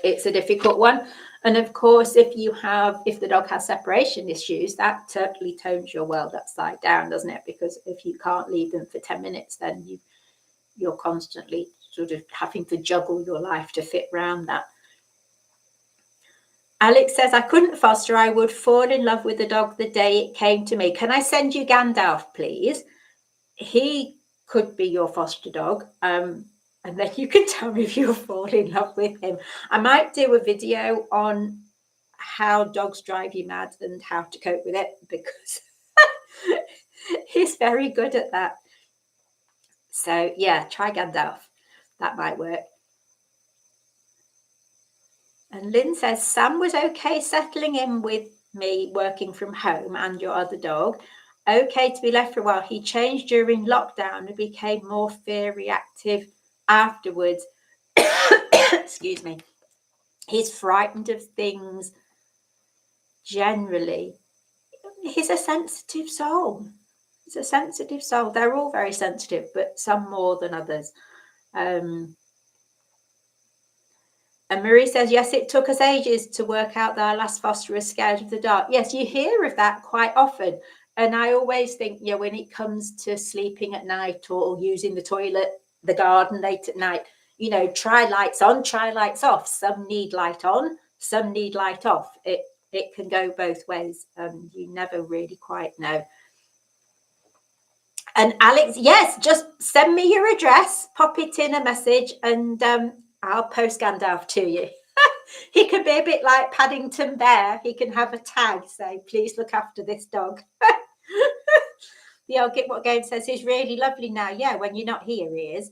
S1: it's a difficult one. And of course, if the dog has separation issues, that totally turns your world upside down, doesn't it? Because if you can't leave them for 10 minutes, then you're constantly sort of having to juggle your life to fit around that. Alex says, I couldn't foster. I would fall in love with the dog the day it came to me. Can I send you Gandalf, please? He could be your foster dog. And then you can tell me if you'll fall in love with him. I might do a video on how dogs drive you mad and how to cope with it, because he's very good at that. So yeah, try Gandalf. That might work. And Lynn says, Sam was okay settling in with me working from home and your other dog. Okay to be left for a while. He changed during lockdown and became more fear reactive afterwards. Excuse me. He's frightened of things generally. He's a sensitive soul. He's a sensitive soul. They're all very sensitive, but some more than others. And Marie says, yes, it took us ages to work out that our last foster was scared of the dark. Yes, you hear of that quite often. And I always think, when it comes to sleeping at night or using the toilet, the garden late at night, try lights on, try lights off. Some need light on, some need light off. It can go both ways. You never really quite know. And Alex, yes, just send me your address, pop it in a message, and I'll post Gandalf to you. He could be a bit like Paddington Bear. He can have a tag, say, please look after this dog. The old Get What Game says he's really lovely now. Yeah, when you're not here, he is.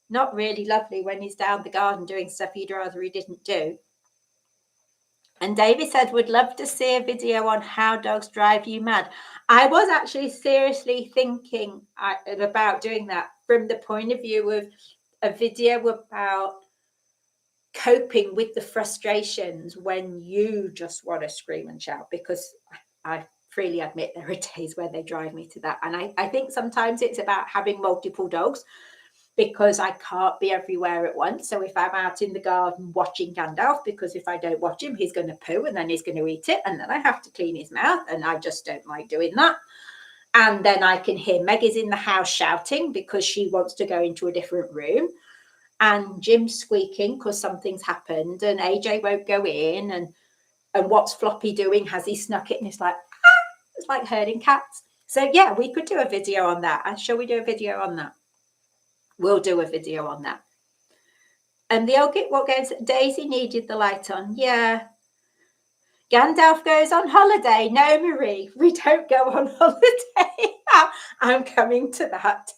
S1: Not really lovely when he's down the garden doing stuff you'd rather he didn't do. And David said, would love to see a video on how dogs drive you mad. I was actually seriously thinking about doing that from the point of view of a video about coping with the frustrations when you just want to scream and shout, because I freely admit there are days where they drive me to that. And I think sometimes it's about having multiple dogs, because I can't be everywhere at once. So if I'm out in the garden watching Gandalf, because if I don't watch him, he's going to poo and then he's going to eat it. And then I have to clean his mouth. And I just don't like doing that. And then I can hear Meg is in the house shouting because she wants to go into a different room. And Jim's squeaking because something's happened. And AJ won't go in. And what's Floppy doing? Has he snuck it? And it's like, it's like herding cats. So yeah, we could do a video on that. Shall we do a video on that? We'll do a video on that. And the old Get What Games, Daisy needed the light on. Yeah. Gandalf goes on holiday. No, Marie, we don't go on holiday. I'm coming to that.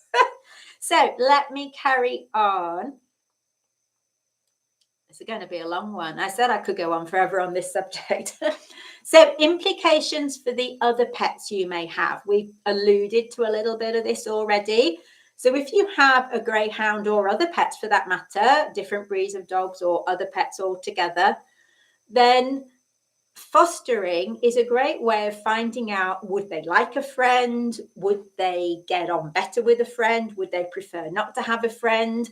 S1: So let me carry on. It's going to be a long one. I said I could go on forever on this subject. So implications for the other pets you may have. We've alluded to a little bit of this already. So if you have a greyhound or other pets for that matter, different breeds of dogs or other pets altogether, then fostering is a great way of finding out, would they like a friend? Would they get on better with a friend? Would they prefer not to have a friend?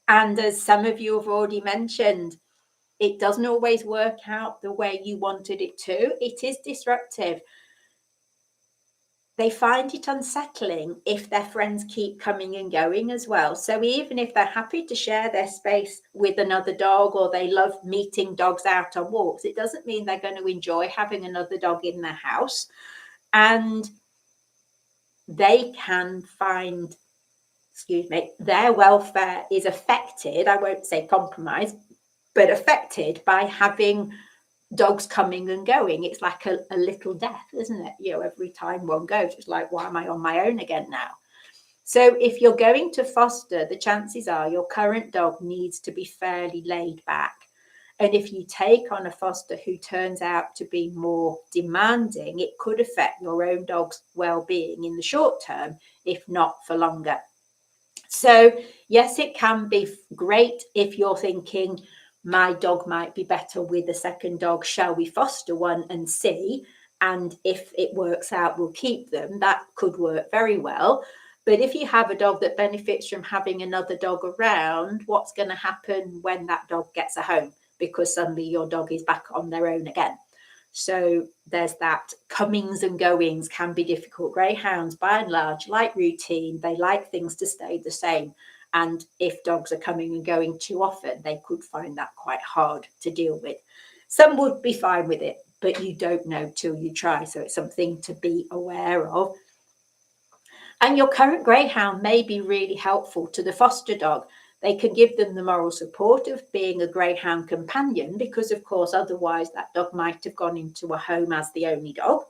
S1: And as some of you have already mentioned, it doesn't always work out the way you wanted it to. It is disruptive. They find it unsettling if their friends keep coming and going as well. So even if they're happy to share their space with another dog, or they love meeting dogs out on walks, it doesn't mean they're going to enjoy having another dog in their house. And they can find, their welfare is affected, I won't say compromised, but affected by having dogs coming and going. It's like a little death, isn't it? Every time one goes, it's like, why am I on my own again now? So if you're going to foster, the chances are your current dog needs to be fairly laid back. And if you take on a foster who turns out to be more demanding, it could affect your own dog's well-being in the short term, if not for longer. So yes, it can be great if you're thinking, my dog might be better with a second dog. Shall we foster one and see? And if it works out, we'll keep them. That could work very well. But if you have a dog that benefits from having another dog around, what's going to happen when that dog gets a home? Because suddenly your dog is back on their own again. So there's that. Comings and goings can be difficult. Greyhounds, by and large, like routine. They like things to stay the same. And if dogs are coming and going too often, they could find that quite hard to deal with. Some would be fine with it, but you don't know till you try. So it's something to be aware of. And your current greyhound may be really helpful to the foster dog. They can give them the moral support of being a greyhound companion, because, of course, otherwise that dog might have gone into a home as the only dog.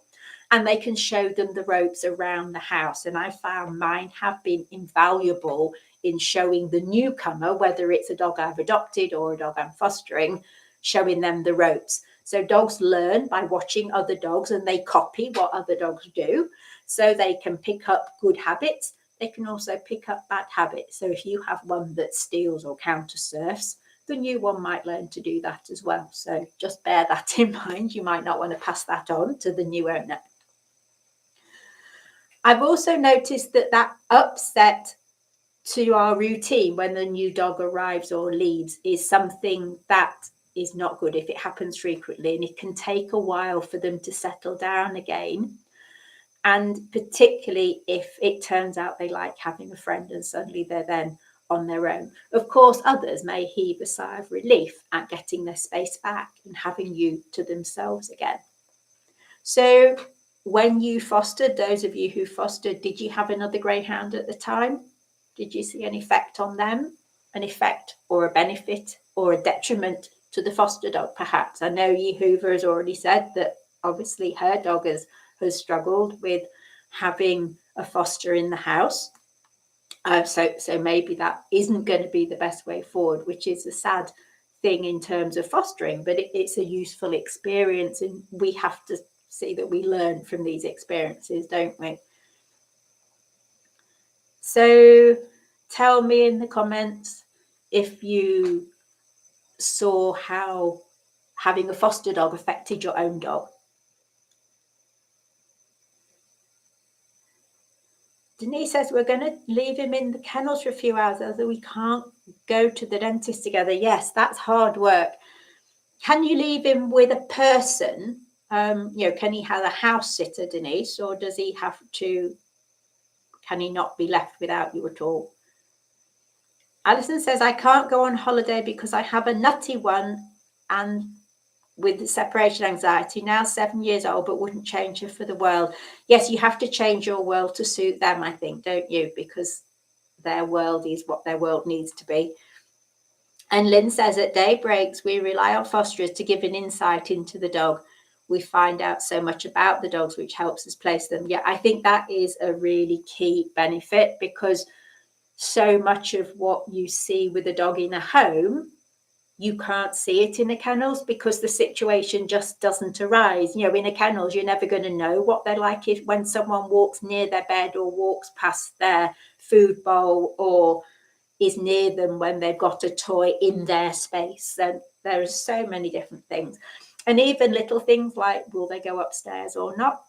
S1: And they can show them the ropes around the house. And I found mine have been invaluable in showing the newcomer, whether it's a dog I've adopted or a dog I'm fostering, showing them the ropes. So dogs learn by watching other dogs, and they copy what other dogs do. So they can pick up good habits. They can also pick up bad habits. So if you have one that steals or counter surfs, the new one might learn to do that as well. So just bear that in mind. You might not want to pass that on to the new owner. I've also noticed that upset to our routine when the new dog arrives or leaves is something that is not good if it happens frequently, and it can take a while for them to settle down again. And particularly if it turns out they like having a friend and suddenly they're then on their own. Of course, others may heave a sigh of relief at getting their space back and having you to themselves again. So when you fostered, those of you who fostered, did you have another greyhound at the time? Did you see an effect on them? An effect or a benefit or a detriment to the foster dog, perhaps. I know Hoover has already said that obviously her dog has struggled with having a foster in the house. So maybe that isn't going to be the best way forward, which is a sad thing in terms of fostering, but it's a useful experience, and we have to see that we learn from these experiences, don't we? So tell me in the comments if you saw how having a foster dog affected your own dog. Denise says we're going to leave him in the kennels for a few hours, although we can't go to the dentist together. Yes, that's hard work. Can you leave him with a person? Can he have a house sitter, Denise, or does he have to, can he not be left without you at all? Alison says, I can't go on holiday because I have a nutty one and with separation anxiety, now 7 years old, but wouldn't change her for the world. Yes, you have to change your world to suit them, I think, don't you? Because their world is what their world needs to be. And Lynn says, at day breaks, we rely on fosterers to give an insight into the dog. We find out so much about the dogs, which helps us place them. Yeah, I think that is a really key benefit, because so much of what you see with a dog in a home, you can't see it in the kennels because the situation just doesn't arise. In the kennels, you're never going to know what they're like if when someone walks near their bed or walks past their food bowl or is near them when they've got a toy in their space. And there are so many different things. And even little things like, will they go upstairs or not?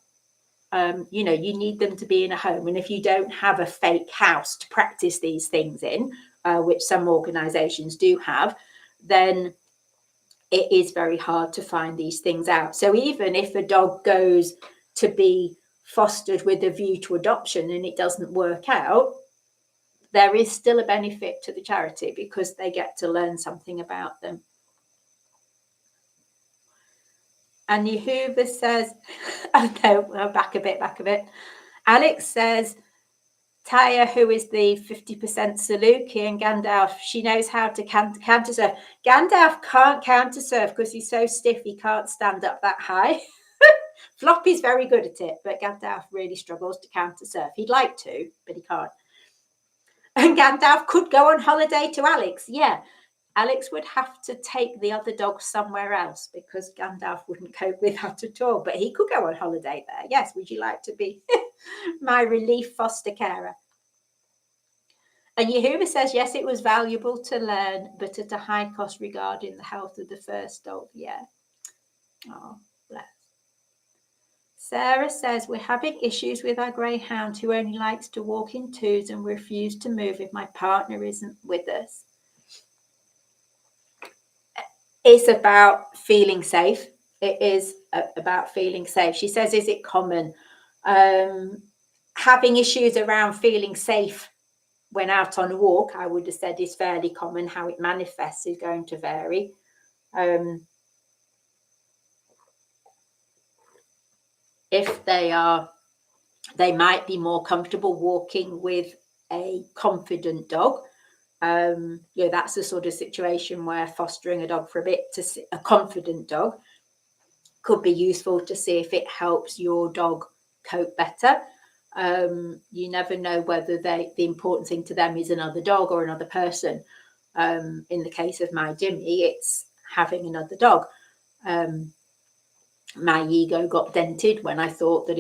S1: You need them to be in a home. And if you don't have a fake house to practice these things in, which some organisations do have, then it is very hard to find these things out. So even if a dog goes to be fostered with a view to adoption and it doesn't work out, there is still a benefit to the charity because they get to learn something about them. And Hoover says, oh no, back a bit. Alex says, Taya, who is the 50% Saluki, and Gandalf, she knows how to counter surf. Gandalf can't counter surf because he's so stiff he can't stand up that high. Floppy's very good at it, but Gandalf really struggles to counter surf. He'd like to, but he can't. And Gandalf could go on holiday to Alex. Yeah, Alex would have to take the other dogs somewhere else because Gandalf wouldn't cope with that at all. But he could go on holiday there. Yes, would you like to be my relief foster carer? And Yehuva says, yes, it was valuable to learn, but at a high cost regarding the health of the first dog. Yeah. Oh, bless. Sarah says, we're having issues with our greyhound who only likes to walk in twos and refuse to move if my partner isn't with us. It's about feeling safe. It is about feeling safe. She says, is it common? Having issues around feeling safe when out on a walk, I would have said, is fairly common. How it manifests is going to vary. If they might be more comfortable walking with a confident dog. That's the sort of situation where fostering a dog for a bit, a confident dog, could be useful to see if it helps your dog cope better. You never know whether the important thing to them is another dog or another person. In the case of my Jimmy, it's having another dog. My ego got dented when I thought that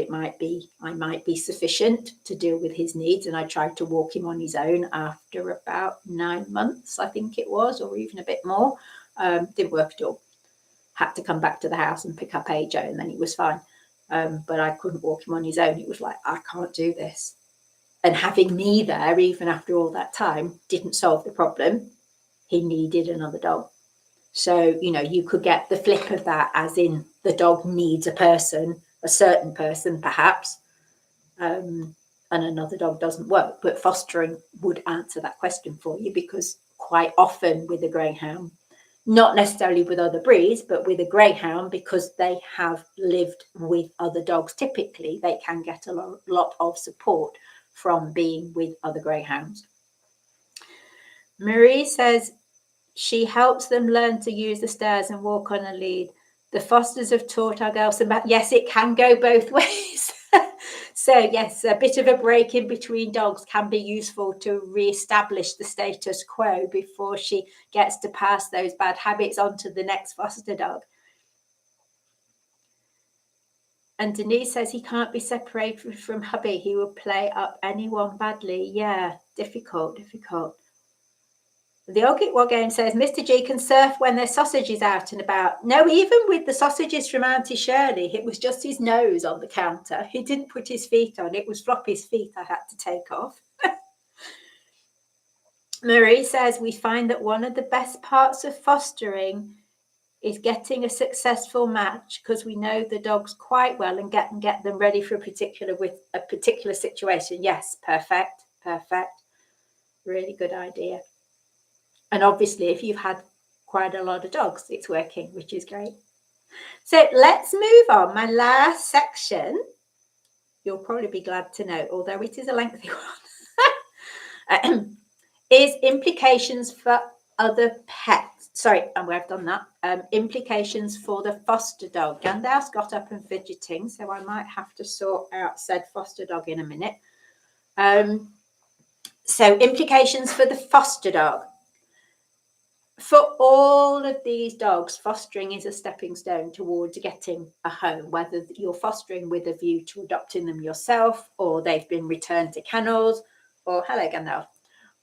S1: I might be sufficient to deal with his needs, and I tried to walk him on his own after about 9 months, I think it was, or even a bit more. Didn't work at all. Had to come back to the house and pick up AJ, and then he was fine. But I couldn't walk him on his own. It was like, I can't do this. And having me there, even after all that time, didn't solve the problem. He needed another dog. So, you could get the flip of that, as in the dog needs a person, a certain person perhaps, and another dog doesn't work. But fostering would answer that question for you, because quite often with a greyhound, not necessarily with other breeds, but with a greyhound, because they have lived with other dogs, typically they can get a lot of support from being with other greyhounds. Marie says, She helps them learn to use the stairs and walk on a lead. The fosters have taught our girls about, yes, it can go both ways. So yes, a bit of a break in between dogs can be useful to re-establish the status quo before she gets to pass those bad habits on to the next foster dog. And Denise says he can't be separated from hubby. He would play up anyone badly. Yeah, difficult. The Ogitwa game says Mr. G can surf when there's sausages out and about. No, even with the sausages from Auntie Shirley, it was just his nose on the counter. He didn't put his feet on. It was Floppy's feet I had to take off. Marie says we find that one of the best parts of fostering is getting a successful match because we know the dogs quite well and get them ready for a particular situation. Yes, perfect. Really good idea. And obviously, if you've had quite a lot of dogs, it's working, which is great. So let's move on. My last section, you'll probably be glad to know, although it is a lengthy one, is implications for other pets. Sorry, I've done that. Implications for the foster dog. Gandalf's got up and fidgeting, so I might have to sort out said foster dog in a minute. So implications for the foster dog. For all of these dogs, fostering is a stepping stone towards getting a home, whether you're fostering with a view to adopting them yourself, or they've been returned to kennels, or hello Gandalf,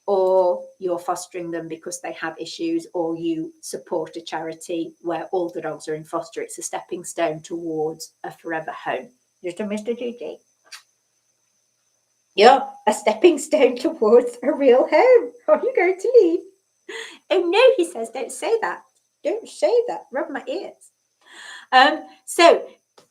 S1: or you're fostering them because they have issues, or you support a charity where all the dogs are in foster. It's a stepping stone towards a forever home. Just a Mr. GG. Yeah, a stepping stone towards a real home. Are you going to leave? Oh no, he says, don't say that. Don't say that. Rub my ears. So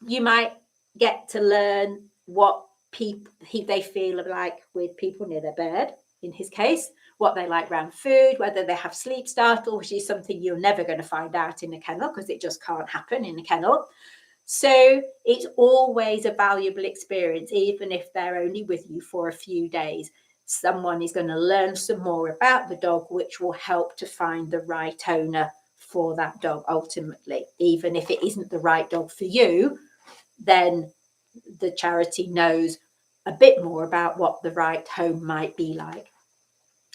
S1: you might get to learn what they feel like with people near their bed, in his case, what they like around food, whether they have sleep startle, which is something you're never going to find out in a kennel because it just can't happen in a kennel. So it's always a valuable experience, even if they're only with you for a few days. Someone is going to learn some more about the dog, which will help to find the right owner for that dog ultimately. Even if it isn't the right dog for you, then the charity knows a bit more about what the right home might be like.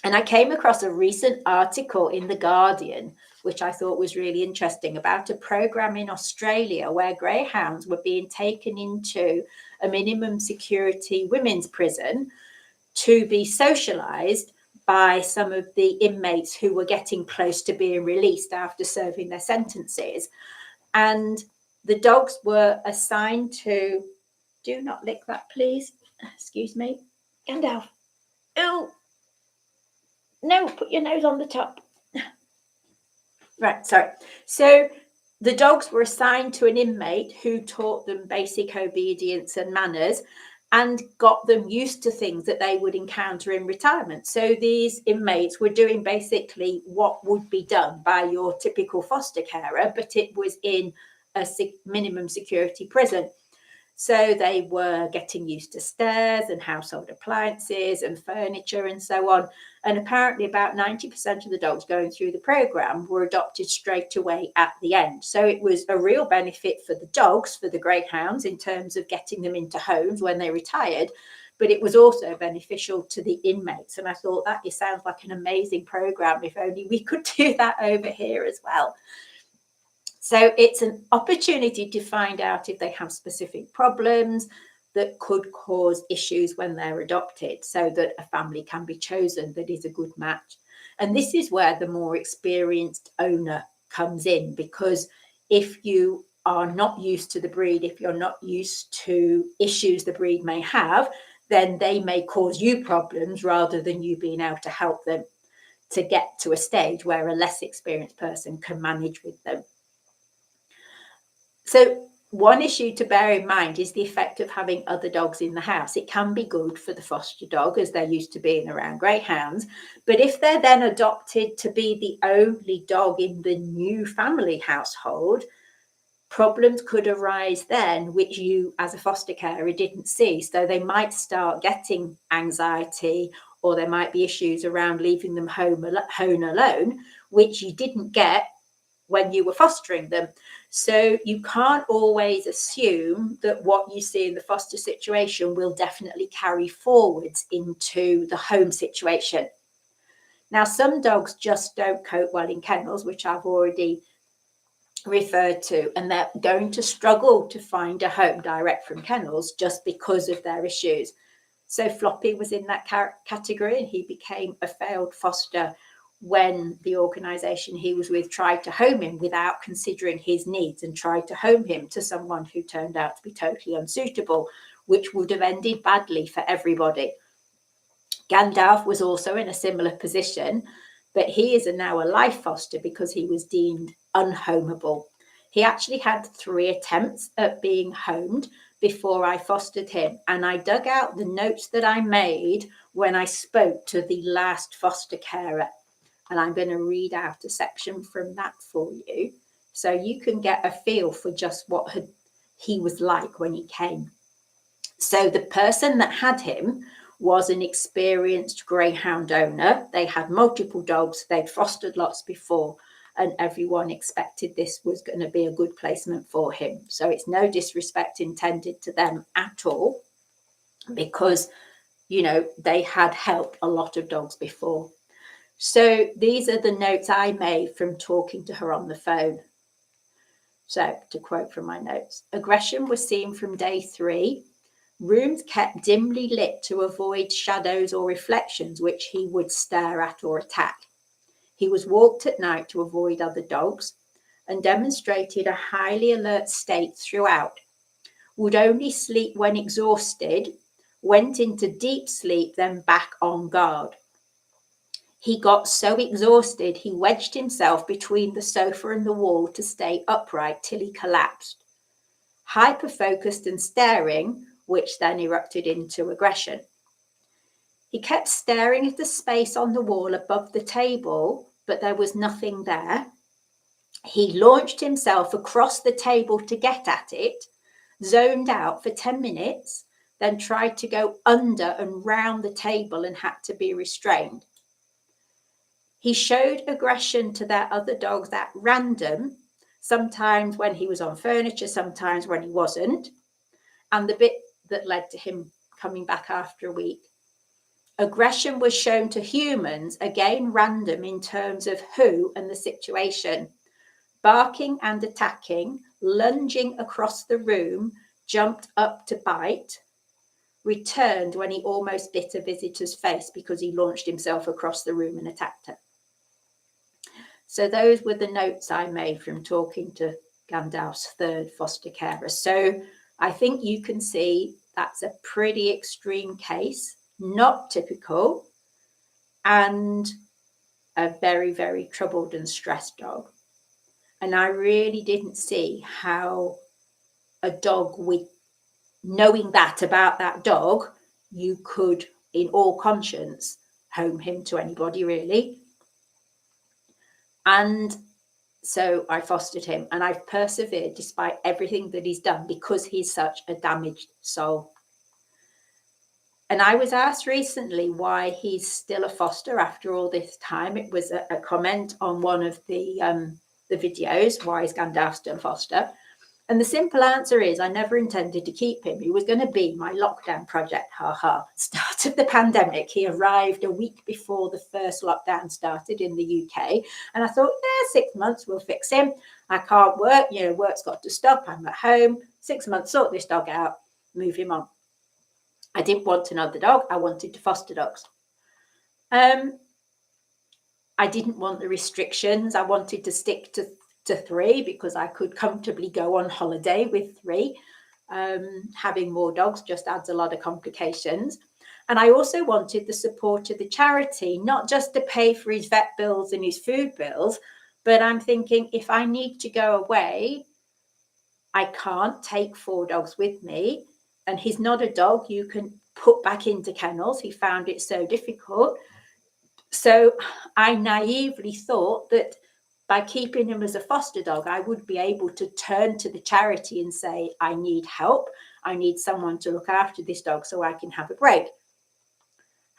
S1: And I came across a recent article in The Guardian, which I thought was really interesting, about a program in Australia where greyhounds were being taken into a minimum security women's prison to be socialized by some of the inmates who were getting close to being released after serving their sentences. And the dogs were assigned to, do not lick that, please. Excuse me. Gandalf. Oh, no, put your nose on the top. Right, sorry. So the dogs were assigned to an inmate who taught them basic obedience and manners and got them used to things that they would encounter in retirement. So these inmates were doing basically what would be done by your typical foster carer, but it was in a minimum security prison. So they were getting used to stairs and household appliances and furniture and so on. And apparently about 90% of the dogs going through the program were adopted straight away at the end. So it was a real benefit for the dogs, for the greyhounds, in terms of getting them into homes when they retired. But it was also beneficial to the inmates. And I thought that it sounds like an amazing program. If only we could do that over here as well. So it's an opportunity to find out if they have specific problems that could cause issues when they're adopted, so that a family can be chosen that is a good match. And this is where the more experienced owner comes in, because if you are not used to the breed, if you're not used to issues the breed may have, then they may cause you problems rather than you being able to help them to get to a stage where a less experienced person can manage with them. So one issue to bear in mind is the effect of having other dogs in the house. It can be good for the foster dog, as they're used to being around greyhounds, but if they're then adopted to be the only dog in the new family household, problems could arise then which you as a foster carer didn't see. So they might start getting anxiety, or there might be issues around leaving them home alone, which you didn't get when you were fostering them. So you can't always assume that what you see in the foster situation will definitely carry forwards into the home situation. Now, some dogs just don't cope well in kennels, which I've already referred to, and they're going to struggle to find a home direct from kennels just because of their issues. So Floppy was in that category, and he became a failed foster when the organisation he was with tried to home him without considering his needs, and tried to home him to someone who turned out to be totally unsuitable, which would have ended badly for everybody. Gandalf was also in a similar position, but he is now a life foster because he was deemed unhomeable. He actually had 3 attempts at being homed before I fostered him, and I dug out the notes that I made when I spoke to the last foster carer, and I'm going to read out a section from that for you so you can get a feel for just what he was like when he came. So the person that had him was an experienced greyhound owner. They had multiple dogs, they'd fostered lots before, and everyone expected this was going to be a good placement for him. So it's no disrespect intended to them at all, because, you know, they had helped a lot of dogs before. So these are the notes I made from talking to her on the phone. So to quote from my notes, aggression was seen from day 3. Rooms kept dimly lit to avoid shadows or reflections which he would stare at or attack. He was walked at night to avoid other dogs, and demonstrated a highly alert state throughout. Would only sleep when exhausted, went into deep sleep, then back on guard. He got so exhausted he wedged himself between the sofa and the wall to stay upright till he collapsed. Hyper-focused and staring, which then erupted into aggression. He kept staring at the space on the wall above the table, but there was nothing there. He launched himself across the table to get at it, zoned out for 10 minutes, then tried to go under and round the table and had to be restrained. He showed aggression to their other dogs at random, sometimes when he was on furniture, sometimes when he wasn't. And the bit that led to him coming back after a week. Aggression was shown to humans, again random in terms of who and the situation. Barking and attacking, lunging across the room, jumped up to bite, returned when he almost bit a visitor's face because he launched himself across the room and attacked her. So those were the notes I made from talking to Gandalf's 3rd foster carer. So I think you can see that's a pretty extreme case, not typical, and a very, very troubled and stressed dog. And I really didn't see how a dog, with knowing that about that dog, you could, in all conscience, home him to anybody, really. And so I fostered him, and I've persevered despite everything that he's done because he's such a damaged soul. And I was asked recently why he's still a foster after all this time. It was a comment on one of the videos, why is Gandalf still a foster? And the simple answer is I never intended to keep him. He was going to be my lockdown project, Start of the pandemic. He arrived a week before the first lockdown started in the UK. And I thought, 6 months, we'll fix him. I can't work. Work's got to stop. I'm at home. 6 months, sort this dog out, move him on. I didn't want another dog. I wanted to foster dogs. I didn't want the restrictions. I wanted to stick to 3 because I could comfortably go on holiday with 3. Having more dogs just adds a lot of complications. And I also wanted the support of the charity, not just to pay for his vet bills and his food bills, but I'm thinking if I need to go away, I can't take 4 dogs with me. And he's not a dog you can put back into kennels. He found it so difficult. So I naively thought that by keeping him as a foster dog, I would be able to turn to the charity and say, I need help. I need someone to look after this dog so I can have a break.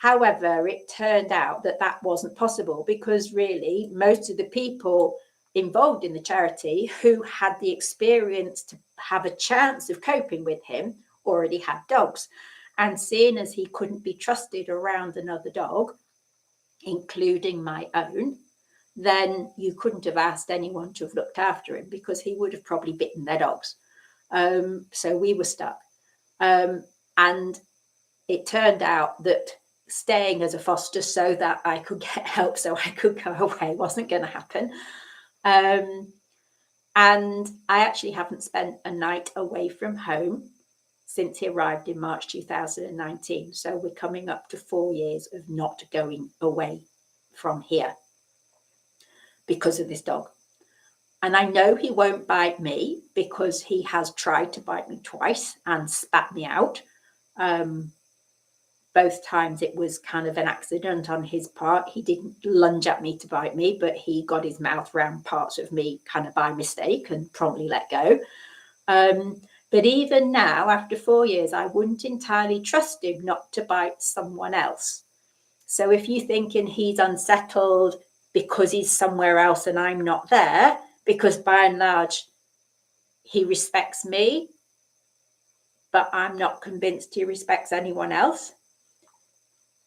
S1: However, it turned out that that wasn't possible because really most of the people involved in the charity who had the experience to have a chance of coping with him already had dogs. And seeing as he couldn't be trusted around another dog, including my own, then you couldn't have asked anyone to have looked after him because he would have probably bitten their dogs. So we were stuck. And it turned out that staying as a foster so that I could get help, so I could go away, wasn't going to happen. And I actually haven't spent a night away from home since he arrived in March 2019. So we're coming up to 4 years of not going away from here because of this dog. And I know he won't bite me because he has tried to bite me twice and spat me out. Both times it was kind of an accident on his part. He didn't lunge at me to bite me, but he got his mouth around parts of me kind of by mistake and promptly let go. But even now, after 4 years, I wouldn't entirely trust him not to bite someone else. So if you're thinking he's unsettled because he's somewhere else and I'm not there, because by and large, he respects me, but I'm not convinced he respects anyone else,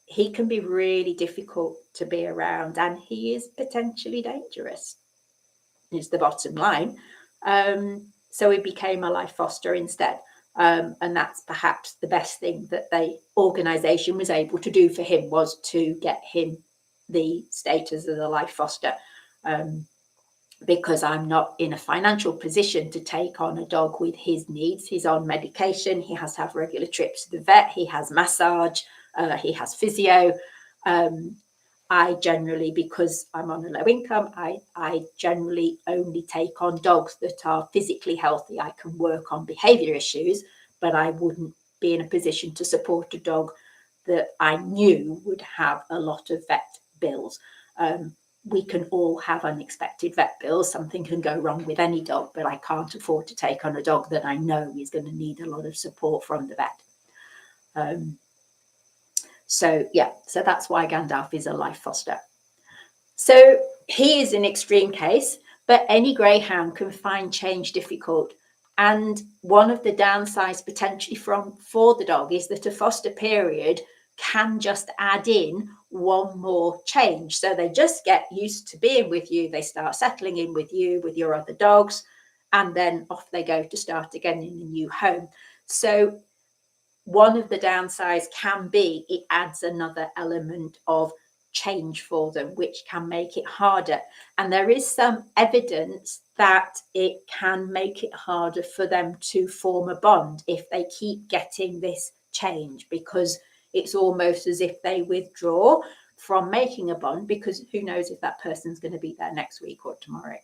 S1: he can be really difficult to be around and he is potentially dangerous, is the bottom line. So he became a life foster instead. And that's perhaps the best thing that the organisation was able to do for him, was to get him the status of a life foster. Because I'm not in a financial position to take on a dog with his needs. He's on medication. He has to have regular trips to the vet. He has massage. He has physio. I generally, because I'm on a low income, I generally only take on dogs that are physically healthy. I can work on behaviour issues, but I wouldn't be in a position to support a dog that I knew would have a lot of vet bills. We can all have unexpected vet bills. Something can go wrong with any dog, but I can't afford to take on a dog that I know is going to need a lot of support from the vet. So that's why Gandalf is a life foster. So he is an extreme case, but any greyhound can find change difficult. And one of the downsides potentially for the dog is that a foster period can just add in one more change. So they just get used to being with you. They start settling in with you, with your other dogs, and then off they go to start again in a new home. So one of the downsides can be it adds another element of change for them, which can make it harder. And there is some evidence that it can make it harder for them to form a bond if they keep getting this change, because it's almost as if they withdraw from making a bond, because who knows if that person's going to be there next week or tomorrow.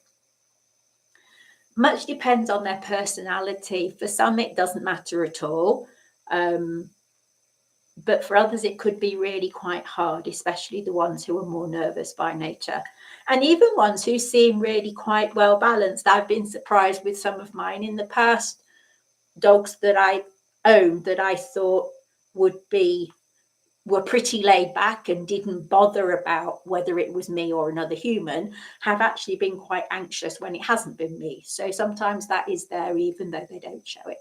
S1: Much depends on their personality. For some, it doesn't matter at all. But for others, it could be really quite hard, especially the ones who are more nervous by nature. And even ones who seem really quite well balanced. I've been surprised with some of mine in the past. Dogs that I owned that I thought were pretty laid back and didn't bother about whether it was me or another human, have actually been quite anxious when it hasn't been me. So sometimes that is there even though they don't show it.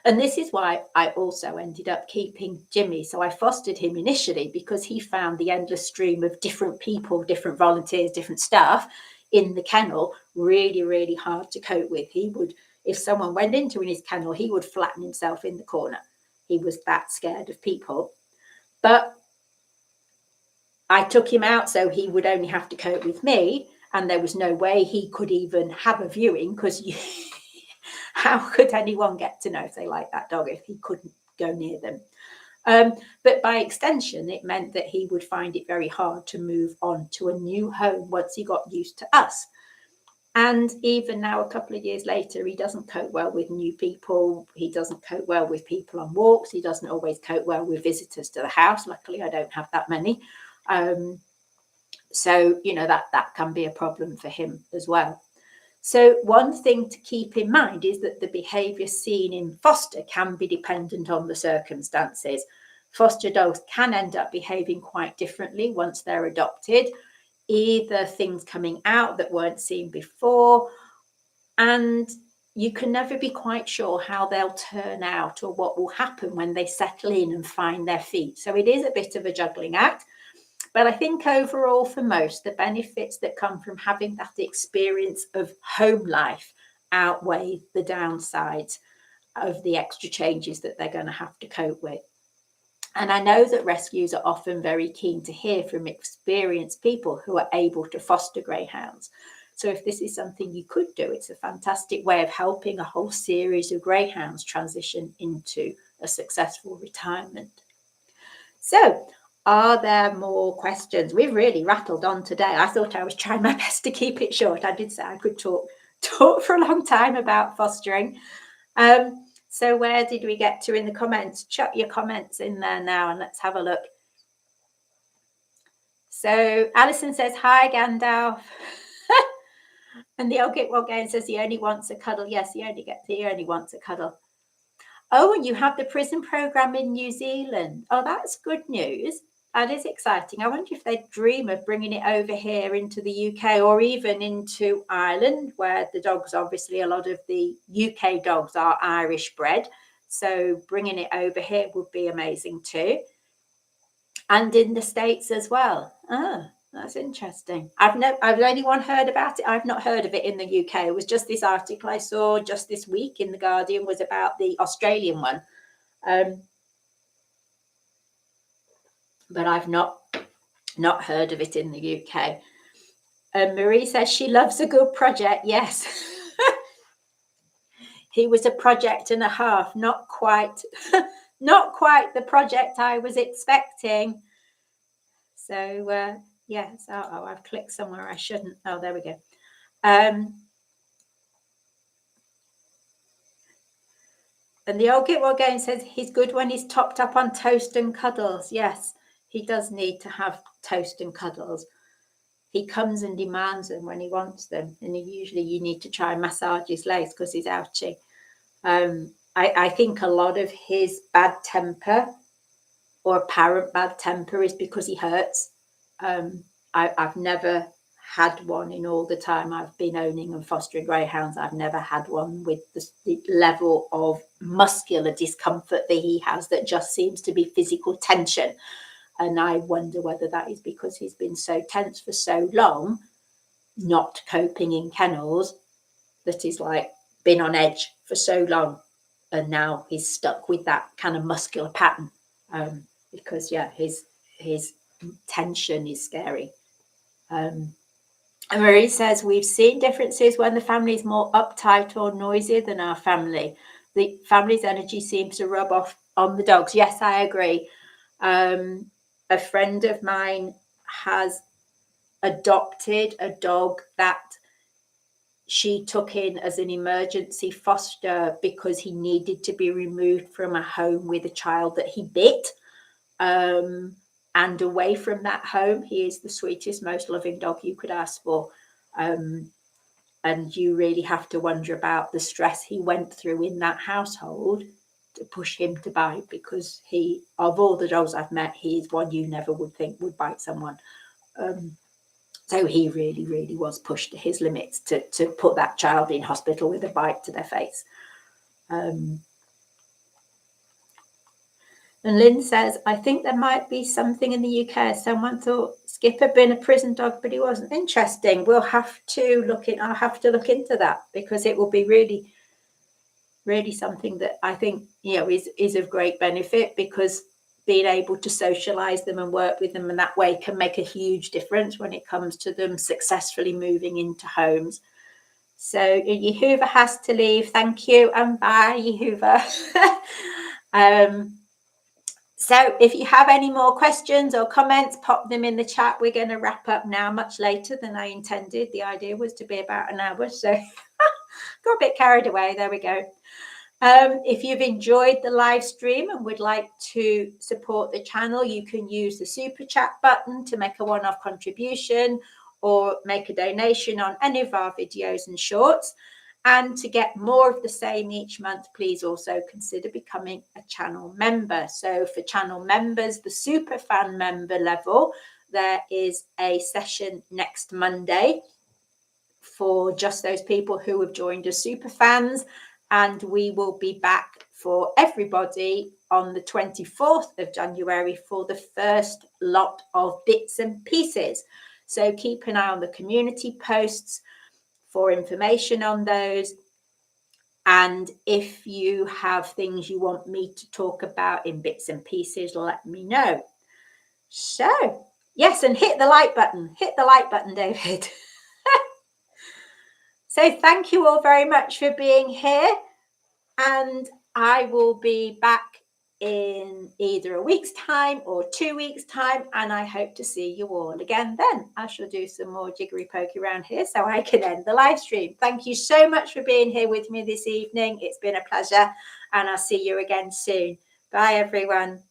S1: And this is why I also ended up keeping Jimmy. So I fostered him initially because he found the endless stream of different people, different volunteers, different staff in the kennel really, really hard to cope with. He would, if someone went into his kennel, he would flatten himself in the corner. He was that scared of people. But I took him out so he would only have to cope with me. And there was no way he could even have a viewing, because how could anyone get to know if they like that dog if he couldn't go near them? But by extension, it meant that he would find it very hard to move on to a new home once he got used to us. And even now, a couple of years later, he doesn't cope well with new people. He doesn't cope well with people on walks. He doesn't always cope well with visitors to the house. Luckily, I don't have that many. So, that can be a problem for him as well. So one thing to keep in mind is that the behaviour seen in foster can be dependent on the circumstances. foster dogs can end up behaving quite differently once they're adopted, either things coming out that weren't seen before, and you can never be quite sure how they'll turn out or what will happen when they settle in and find their feet. So it is a bit of a juggling act. But I think overall for most, the benefits that come from having that experience of home life outweigh the downsides of the extra changes that they're going to have to cope with. And I know that rescues are often very keen to hear from experienced people who are able to foster greyhounds. So if this is something you could do, it's a fantastic way of helping a whole series of greyhounds transition into a successful retirement. So, are there more questions? We've really rattled on today. I thought I was trying my best to keep it short. I did say I could talk for a long time about fostering. So where did we get to in the comments? Chuck your comments in there now and let's have a look. So Alison says, hi, Gandalf. And the old Gitwell game says he only wants a cuddle. Yes, he only wants a cuddle. Oh, and you have the prison program in New Zealand. Oh, that's good news. That is exciting. I wonder if they dream of bringing it over here into the UK or even into Ireland, where the dogs, obviously, a lot of the UK dogs are Irish bred. So bringing it over here would be amazing too. And in the States as well. Ah, that's interesting. I've only heard about it. I've not heard of it in the UK. It was just this article I saw just this week in The Guardian was about the Australian one. But I've not heard of it in the UK. Marie says she loves a good project. Yes. He was a project and a half, not quite the project I was expecting. So yes, I've clicked somewhere I shouldn't. Oh, there we go. And the old Gitwell game says he's good when he's topped up on toast and cuddles. Yes, he does need to have toast and cuddles. He comes and demands them when he wants them, and usually you need to try and massage his legs because he's ouchy. I think a lot of his bad temper or apparent bad temper is because he hurts. I've never had one in all the time I've been owning and fostering greyhounds. I've never had one with the level of muscular discomfort that he has that just seems to be physical tension. And I wonder whether that is because he's been so tense for so long, not coping in kennels, that he's like been on edge for so long. And now he's stuck with that kind of muscular pattern. Because, yeah, his tension is scary. And Marie says, we've seen differences when the family is more uptight or noisy than our family. The family's energy seems to rub off on the dogs. Yes, I agree. A friend of mine has adopted a dog that she took in as an emergency foster because he needed to be removed from a home with a child that he bit. And away from that home, he is the sweetest, most loving dog you could ask for. And you really have to wonder about the stress he went through in that household to push him to bite, because he, of all the dogs I've met, he is one you never would think would bite someone. So he really, really was pushed to his limits to put that child in hospital with a bite to their face. And Lynn says, I think there might be something in the UK. Someone thought Skip had been a prison dog, but he wasn't. Interesting. I'll have to look into that, because it will be really, really something that I think, is of great benefit, because being able to socialize them and work with them in that way can make a huge difference when it comes to them successfully moving into homes. So Yehuva has to leave. Thank you. And bye, Yehuva. So if you have any more questions or comments, pop them in the chat. We're going to wrap up now, much later than I intended. The idea was to be about an hour, so got a bit carried away. There we go. If you've enjoyed the live stream and would like to support the channel, you can use the super chat button to make a one-off contribution or make a donation on any of our videos and shorts. And to get more of the same each month, please also consider becoming a channel member. So for channel members, the super fan member level, there is a session next Monday for just those people who have joined as super fans. And we will be back for everybody on the 24th of January for the first lot of bits and pieces. So keep an eye on the community posts for information on those. And if you have things you want me to talk about in bits and pieces, let me know. So, yes, and hit the like button. Hit the like button, David. So thank you all very much for being here. And I will be back in either a week's time or 2 weeks' time. And I hope to see you all again then. I shall do some more jiggery pokey around here so I can end the live stream. Thank you so much for being here with me this evening. It's been a pleasure. And I'll see you again soon. Bye, everyone.